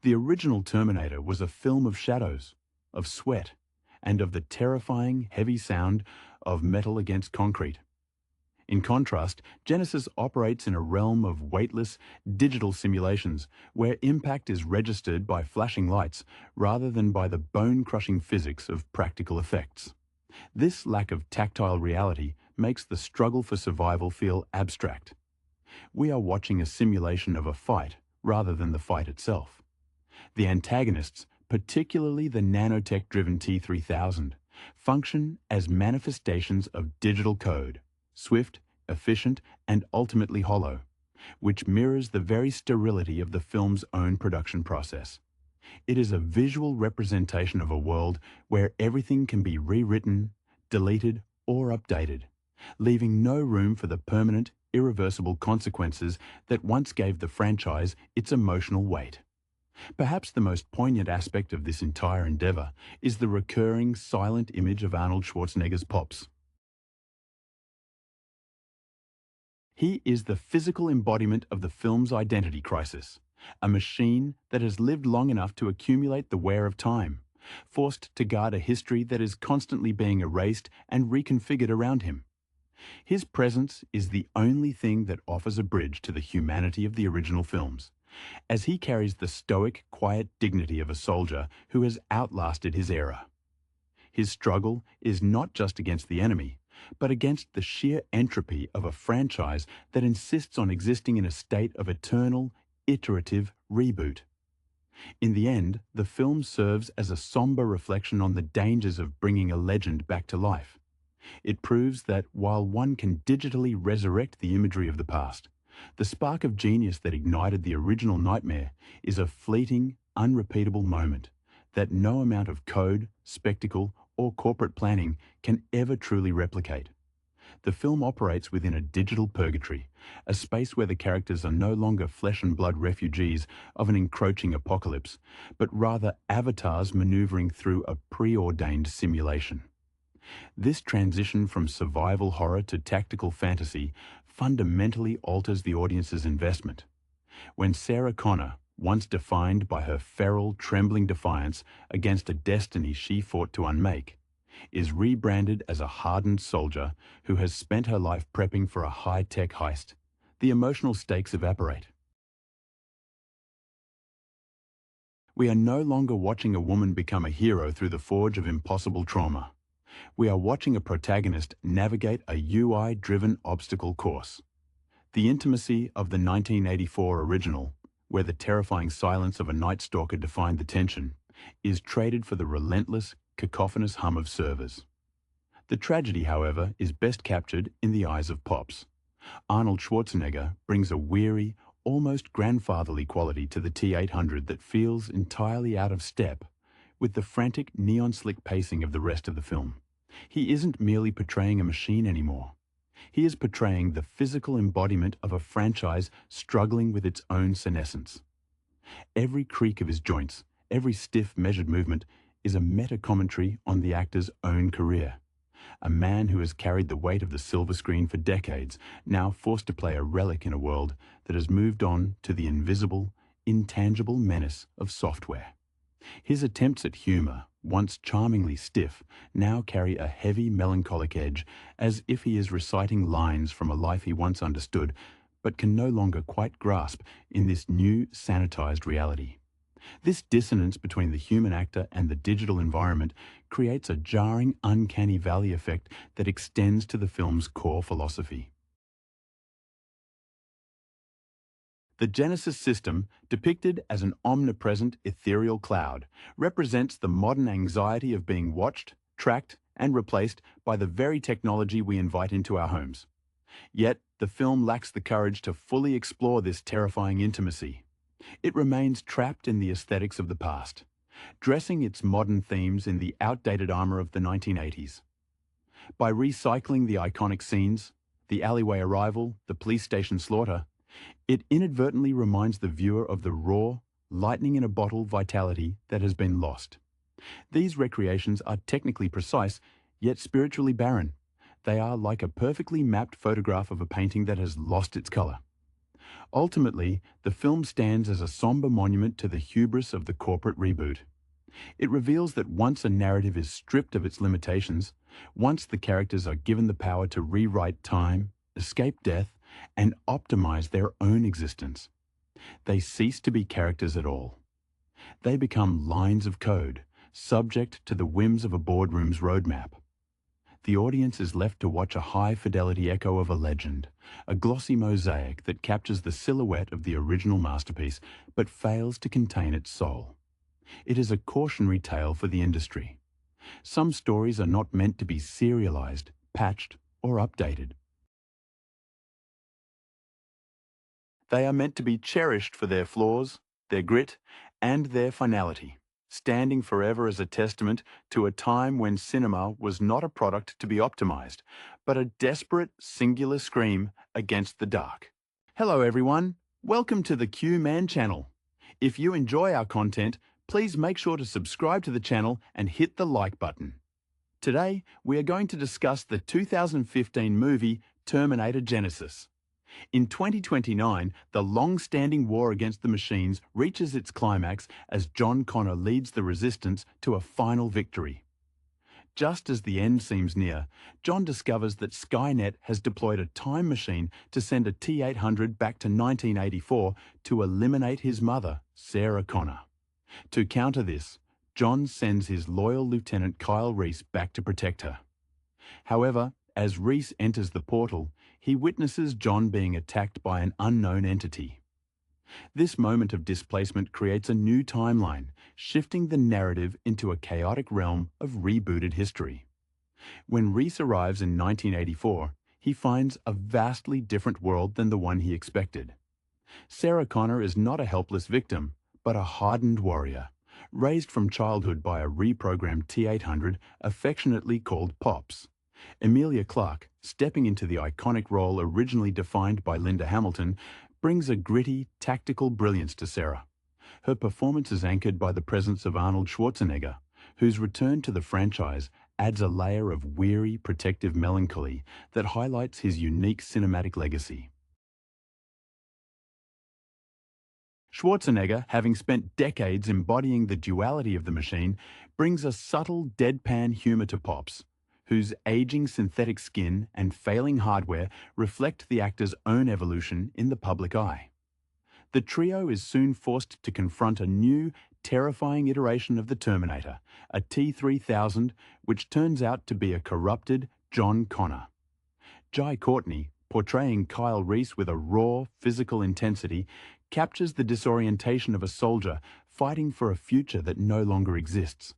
The original Terminator was a film of shadows, of sweat, and of the terrifying, heavy sound of metal against concrete. In contrast, Genisys operates in a realm of weightless, digital simulations where impact is registered by flashing lights rather than by the bone-crushing physics of practical effects. This lack of tactile reality makes the struggle for survival feel abstract. We are watching a simulation of a fight rather than the fight itself. The antagonists, particularly the nanotech-driven T-3000, function as manifestations of digital code, swift, efficient, and ultimately hollow, which mirrors the very sterility of the film's own production process. It is a visual representation of a world where everything can be rewritten, deleted, or updated, leaving no room for the permanent, irreversible consequences that once gave the franchise its emotional weight. Perhaps the most poignant aspect of this entire endeavor is the recurring silent image of Arnold Schwarzenegger's Pops. He is the physical embodiment of the film's identity crisis, a machine that has lived long enough to accumulate the wear of time, forced to guard a history that is constantly being erased and reconfigured around him. His presence is the only thing that offers a bridge to the humanity of the original films, as he carries the stoic, quiet dignity of a soldier who has outlasted his era. His struggle is not just against the enemy, but against the sheer entropy of a franchise that insists on existing in a state of eternal, iterative reboot. In the end, the film serves as a somber reflection on the dangers of bringing a legend back to life. It proves that while one can digitally resurrect the imagery of the past, the spark of genius that ignited the original nightmare is a fleeting, unrepeatable moment that no amount of code, spectacle, or corporate planning can ever truly replicate. The film operates within a digital purgatory, a space where the characters are no longer flesh and blood refugees of an encroaching apocalypse, but rather avatars maneuvering through a preordained simulation. This transition from survival horror to tactical fantasy fundamentally alters the audience's investment. When Sarah Connor, once defined by her feral, trembling defiance against a destiny she fought to unmake, is rebranded as a hardened soldier who has spent her life prepping for a high-tech heist, the emotional stakes evaporate. We are no longer watching a woman become a hero through the forge of impossible trauma. We are watching a protagonist navigate a UI-driven obstacle course. The intimacy of the 1984 original, where the terrifying silence of a night stalker defined the tension, is traded for the relentless, cacophonous hum of servers. The tragedy, however, is best captured in the eyes of Pops. Arnold Schwarzenegger brings a weary, almost grandfatherly quality to the T-800 that feels entirely out of step with the frantic, neon-slick pacing of the rest of the film. He isn't merely portraying a machine anymore. He is portraying the physical embodiment of a franchise struggling with its own senescence. Every creak of his joints, every stiff, measured movement is a meta-commentary on the actor's own career. A man who has carried the weight of the silver screen for decades, now forced to play a relic in a world that has moved on to the invisible, intangible menace of software. His attempts at humour, once charmingly stiff, now carry a heavy melancholic edge, as if he is reciting lines from a life he once understood, but can no longer quite grasp in this new, sanitised reality. This dissonance between the human actor and the digital environment creates a jarring, uncanny valley effect that extends to the film's core philosophy. The Genisys system, depicted as an omnipresent ethereal cloud, represents the modern anxiety of being watched, tracked, and replaced by the very technology we invite into our homes. Yet, the film lacks the courage to fully explore this terrifying intimacy. It remains trapped in the aesthetics of the past, dressing its modern themes in the outdated armor of the 1980s. By recycling the iconic scenes, the alleyway arrival, the police station slaughter, it inadvertently reminds the viewer of the raw, lightning-in-a-bottle vitality that has been lost. These recreations are technically precise, yet spiritually barren. They are like a perfectly mapped photograph of a painting that has lost its color. Ultimately, the film stands as a somber monument to the hubris of the corporate reboot. It reveals that once a narrative is stripped of its limitations, once the characters are given the power to rewrite time, escape death, and optimize their own existence, they cease to be characters at all. They become lines of code, subject to the whims of a boardroom's roadmap. The audience is left to watch a high-fidelity echo of a legend, a glossy mosaic that captures the silhouette of the original masterpiece but fails to contain its soul. It is a cautionary tale for the industry. Some stories are not meant to be serialized, patched, or updated. They are meant to be cherished for their flaws, their grit, and their finality, standing forever as a testament to a time when cinema was not a product to be optimized, but a desperate, singular scream against the dark. Hello everyone, welcome to the Q-Man channel. If you enjoy our content, please make sure to subscribe to the channel and hit the like button. Today, we are going to discuss the 2015 movie Terminator Genisys. In 2029, the long-standing war against the machines reaches its climax as John Connor leads the resistance to a final victory. Just as the end seems near, John discovers that Skynet has deployed a time machine to send a T-800 back to 1984 to eliminate his mother, Sarah Connor. To counter this, John sends his loyal Lieutenant Kyle Reese back to protect her. However, as Reese enters the portal, he witnesses John being attacked by an unknown entity. This moment of displacement creates a new timeline, shifting the narrative into a chaotic realm of rebooted history. When Reese arrives in 1984, he finds a vastly different world than the one he expected. Sarah Connor is not a helpless victim, but a hardened warrior, raised from childhood by a reprogrammed T-800 affectionately called Pops. Emilia Clarke, stepping into the iconic role originally defined by Linda Hamilton, brings a gritty, tactical brilliance to Sarah. Her performance is anchored by the presence of Arnold Schwarzenegger, whose return to the franchise adds a layer of weary, protective melancholy that highlights his unique cinematic legacy. Schwarzenegger, having spent decades embodying the duality of the machine, brings a subtle, deadpan humor to Pops, whose aging synthetic skin and failing hardware reflect the actor's own evolution in the public eye. The trio is soon forced to confront a new, terrifying iteration of the Terminator, a T-3000, which turns out to be a corrupted John Connor. Jai Courtney, portraying Kyle Reese with a raw, physical intensity, captures the disorientation of a soldier fighting for a future that no longer exists.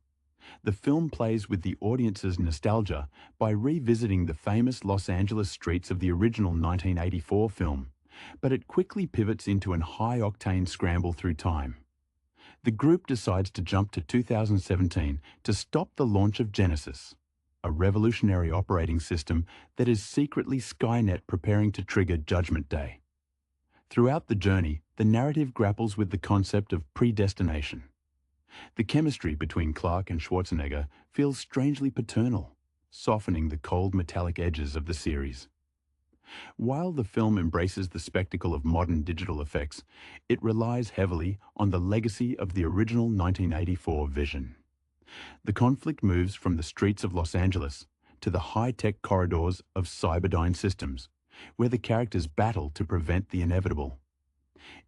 The film plays with the audience's nostalgia by revisiting the famous Los Angeles streets of the original 1984 film, but it quickly pivots into an high-octane scramble through time. The group decides to jump to 2017 to stop the launch of Genisys, a revolutionary operating system that is secretly Skynet preparing to trigger Judgment Day. Throughout the journey, the narrative grapples with the concept of predestination. The chemistry between Clarke and Schwarzenegger feels strangely paternal, softening the cold metallic edges of the series. While the film embraces the spectacle of modern digital effects, it relies heavily on the legacy of the original 1984 vision. The conflict moves from the streets of Los Angeles to the high-tech corridors of Cyberdyne Systems, where the characters battle to prevent the inevitable.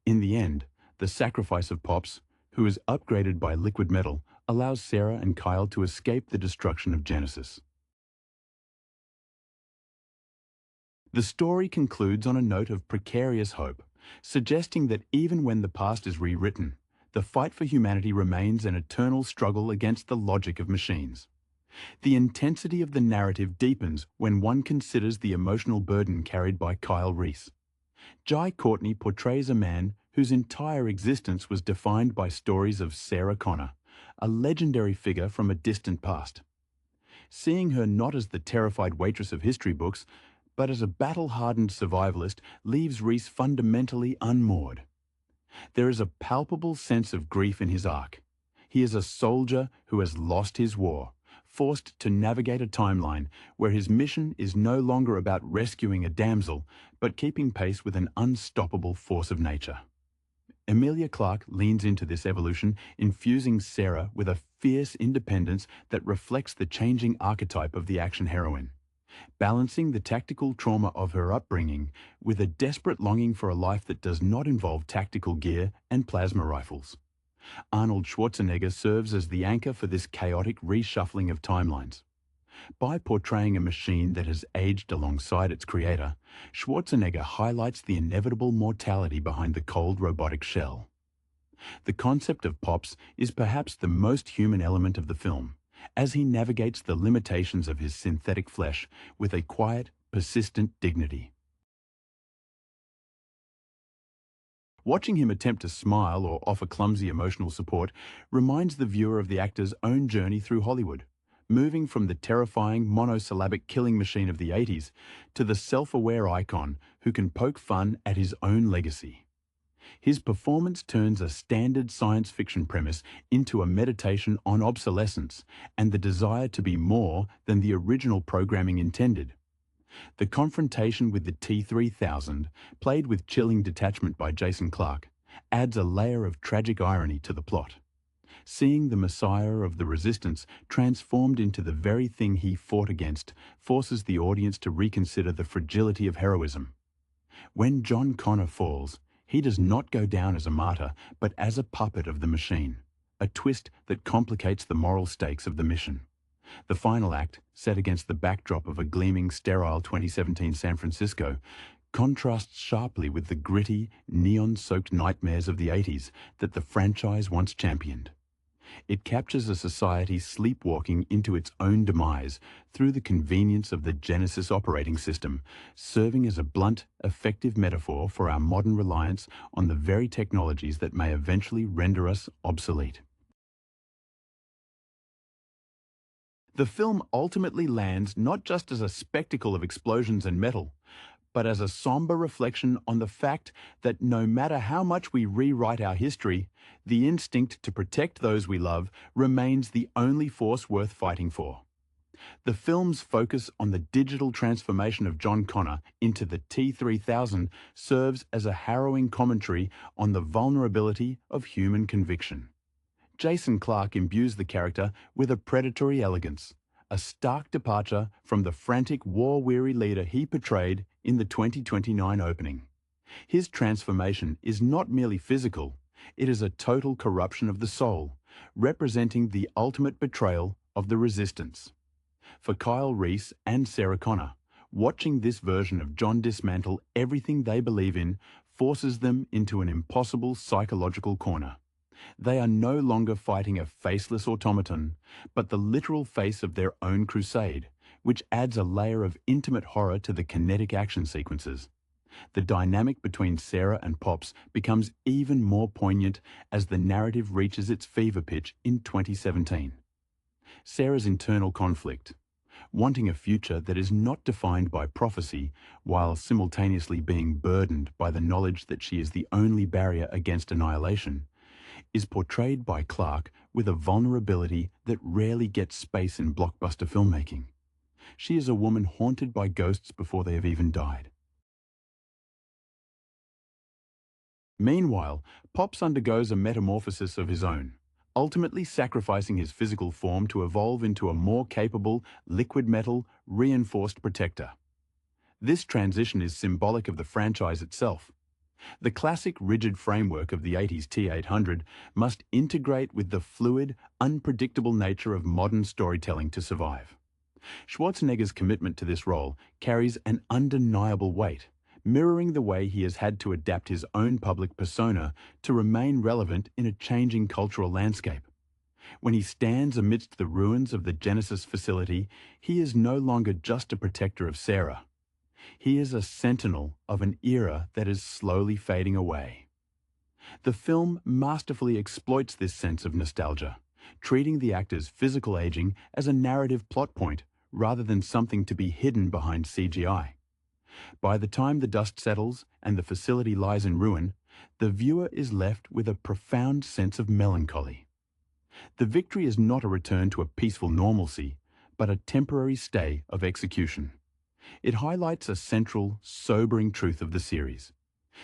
In the end, the sacrifice of Pops, who is upgraded by liquid metal, allows Sarah and Kyle to escape the destruction of Genisys. The story concludes on a note of precarious hope, suggesting that even when the past is rewritten, the fight for humanity remains an eternal struggle against the logic of machines. The intensity of the narrative deepens when one considers the emotional burden carried by Kyle Reese. Jai Courtney portrays a man whose entire existence was defined by stories of Sarah Connor, a legendary figure from a distant past. Seeing her not as the terrified waitress of history books, but as a battle-hardened survivalist leaves Reese fundamentally unmoored. There is a palpable sense of grief in his arc. He is a soldier who has lost his war, forced to navigate a timeline where his mission is no longer about rescuing a damsel, but keeping pace with an unstoppable force of nature. Emilia Clarke leans into this evolution, infusing Sarah with a fierce independence that reflects the changing archetype of the action heroine, balancing the tactical trauma of her upbringing with a desperate longing for a life that does not involve tactical gear and plasma rifles. Arnold Schwarzenegger serves as the anchor for this chaotic reshuffling of timelines. By portraying a machine that has aged alongside its creator, Schwarzenegger highlights the inevitable mortality behind the cold robotic shell. The concept of Pops is perhaps the most human element of the film, as he navigates the limitations of his synthetic flesh with a quiet, persistent dignity. Watching him attempt to smile or offer clumsy emotional support reminds the viewer of the actor's own journey through Hollywood, moving from the terrifying monosyllabic killing machine of the 80s to the self-aware icon who can poke fun at his own legacy. His performance turns a standard science fiction premise into a meditation on obsolescence and the desire to be more than the original programming intended. The confrontation with the T-3000, played with chilling detachment by Jason Clarke, adds a layer of tragic irony to the plot. Seeing the Messiah of the Resistance transformed into the very thing he fought against forces the audience to reconsider the fragility of heroism. When John Connor falls, he does not go down as a martyr, but as a puppet of the machine, a twist that complicates the moral stakes of the mission. The final act, set against the backdrop of a gleaming, sterile 2017 San Francisco, contrasts sharply with the gritty, neon-soaked nightmares of the 80s that the franchise once championed. It captures a society sleepwalking into its own demise through the convenience of the Genisys operating system, serving as a blunt, effective metaphor for our modern reliance on the very technologies that may eventually render us obsolete. The film ultimately lands not just as a spectacle of explosions and metal, but as a somber reflection on the fact that no matter how much we rewrite our history, the instinct to protect those we love remains the only force worth fighting for. The film's focus on the digital transformation of John Connor into the T-3000 serves as a harrowing commentary on the vulnerability of human conviction. Jason Clarke imbues the character with a predatory elegance, a stark departure from the frantic, war-weary leader he portrayed in the 2029 opening. His transformation is not merely physical, it is a total corruption of the soul, representing the ultimate betrayal of the resistance. For Kyle Reese and Sarah Connor, watching this version of John dismantle everything they believe in forces them into an impossible psychological corner. They are no longer fighting a faceless automaton, but the literal face of their own crusade, which adds a layer of intimate horror to the kinetic action sequences. The dynamic between Sarah and Pops becomes even more poignant as the narrative reaches its fever pitch in 2017. Sarah's internal conflict, wanting a future that is not defined by prophecy, while simultaneously being burdened by the knowledge that she is the only barrier against annihilation, is portrayed by Clarke with a vulnerability that rarely gets space in blockbuster filmmaking. She is a woman haunted by ghosts before they have even died, Meanwhile, Pops undergoes a metamorphosis of his own, ultimately sacrificing his physical form to evolve into a more capable, liquid metal, reinforced protector. This transition is symbolic of the franchise itself. The classic rigid framework of the 80s T-800 must integrate with the fluid, unpredictable nature of modern storytelling to survive. Schwarzenegger's commitment to this role carries an undeniable weight, mirroring the way he has had to adapt his own public persona to remain relevant in a changing cultural landscape. When he stands amidst the ruins of the Genisys facility, he is no longer just a protector of Sarah. He is a sentinel of an era that is slowly fading away. The film masterfully exploits this sense of nostalgia, treating the actor's physical aging as a narrative plot point rather than something to be hidden behind CGI. By the time the dust settles and the facility lies in ruin, the viewer is left with a profound sense of melancholy. The victory is not a return to a peaceful normalcy, but a temporary stay of execution. It highlights a central, sobering truth of the series.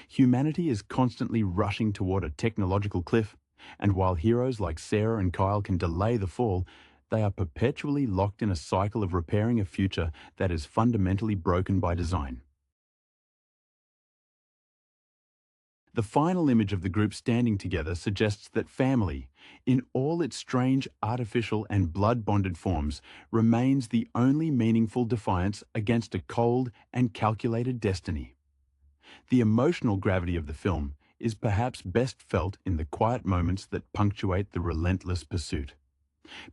Humanity is constantly rushing toward a technological cliff, and while heroes like Sarah and Kyle can delay the fall, they are perpetually locked in a cycle of repairing a future that is fundamentally broken by design. The final image of the group standing together suggests that family, in all its strange artificial and blood-bonded forms, remains the only meaningful defiance against a cold and calculated destiny. The emotional gravity of the film is perhaps best felt in the quiet moments that punctuate the relentless pursuit.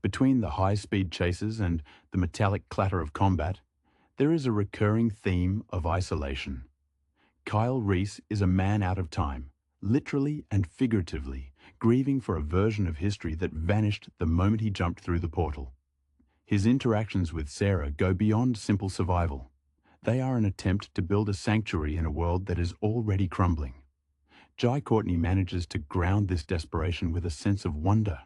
Between the high-speed chases and the metallic clatter of combat, there is a recurring theme of isolation. Kyle Reese is a man out of time, literally and figuratively, grieving for a version of history that vanished the moment he jumped through the portal. His interactions with Sarah go beyond simple survival. They are an attempt to build a sanctuary in a world that is already crumbling. Jai Courtney manages to ground this desperation with a sense of wonder,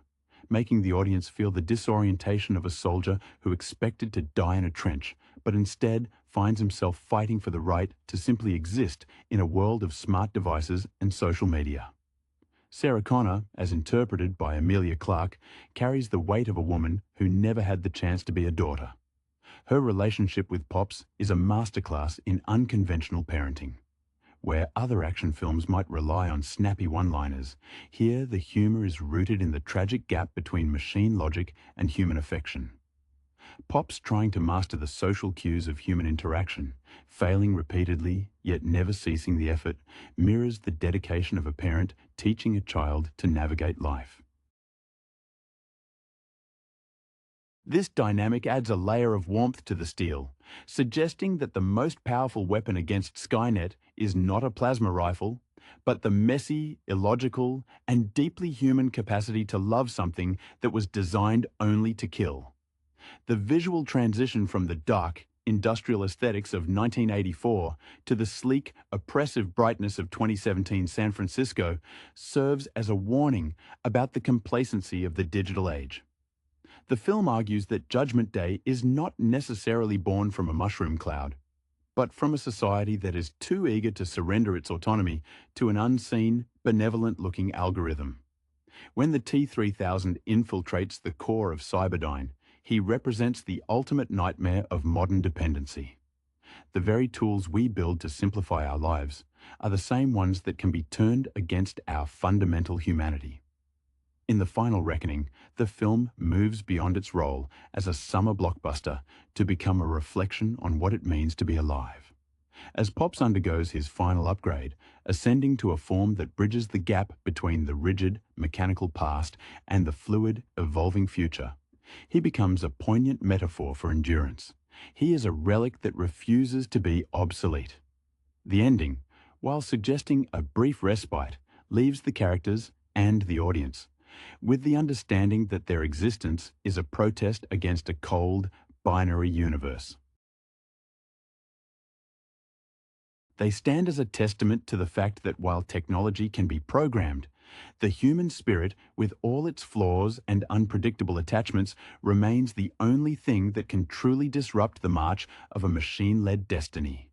making the audience feel the disorientation of a soldier who expected to die in a trench, but instead finds himself fighting for the right to simply exist in a world of smart devices and social media. Sarah Connor, as interpreted by Emilia Clarke, carries the weight of a woman who never had the chance to be a daughter. Her relationship with Pops is a masterclass in unconventional parenting. Where other action films might rely on snappy one-liners, here the humor is rooted in the tragic gap between machine logic and human affection. Pops trying to master the social cues of human interaction, failing repeatedly, yet never ceasing the effort, mirrors the dedication of a parent teaching a child to navigate life. This dynamic adds a layer of warmth to the steel, suggesting that the most powerful weapon against Skynet is not a plasma rifle, but the messy, illogical, and deeply human capacity to love something that was designed only to kill. The visual transition from the dark, industrial aesthetics of 1984 to the sleek, oppressive brightness of 2017 San Francisco serves as a warning about the complacency of the digital age. The film argues that Judgment Day is not necessarily born from a mushroom cloud, but from a society that is too eager to surrender its autonomy to an unseen, benevolent-looking algorithm. When the T-3000 infiltrates the core of Cyberdyne, he represents the ultimate nightmare of modern dependency. The very tools we build to simplify our lives are the same ones that can be turned against our fundamental humanity. In the final reckoning, the film moves beyond its role as a summer blockbuster to become a reflection on what it means to be alive. As Pops undergoes his final upgrade, ascending to a form that bridges the gap between the rigid, mechanical past and the fluid, evolving future, he becomes a poignant metaphor for endurance. He is a relic that refuses to be obsolete. The ending, while suggesting a brief respite, leaves the characters and the audience with the understanding that their existence is a protest against a cold, binary universe. They stand as a testament to the fact that while technology can be programmed, the human spirit, with all its flaws and unpredictable attachments, remains the only thing that can truly disrupt the march of a machine-led destiny.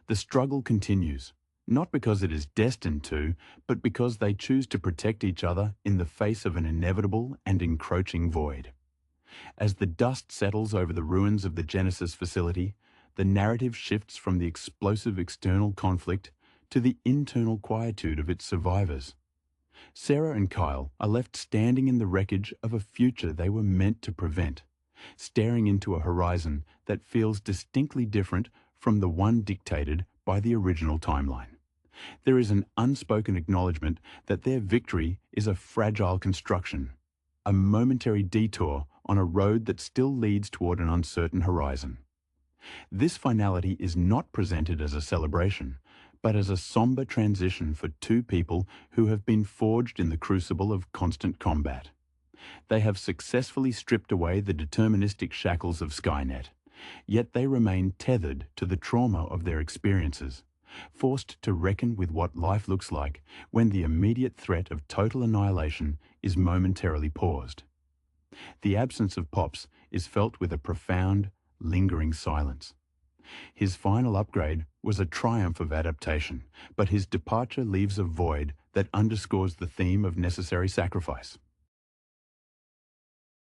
The struggle continues, not because it is destined to, but because they choose to protect each other in the face of an inevitable and encroaching void. As the dust settles over the ruins of the Genisys facility, the narrative shifts from the explosive external conflict to the internal quietude of its survivors. Sarah and Kyle are left standing in the wreckage of a future they were meant to prevent, staring into a horizon that feels distinctly different from the one dictated by the original timeline. There is an unspoken acknowledgement that their victory is a fragile construction, a momentary detour on a road that still leads toward an uncertain horizon. This finality is not presented as a celebration, but as a somber transition for two people who have been forged in the crucible of constant combat. They have successfully stripped away the deterministic shackles of Skynet, yet they remain tethered to the trauma of their experiences, forced to reckon with what life looks like when the immediate threat of total annihilation is momentarily paused. The absence of Pops is felt with a profound, lingering silence. His final upgrade was a triumph of adaptation, but his departure leaves a void that underscores the theme of necessary sacrifice.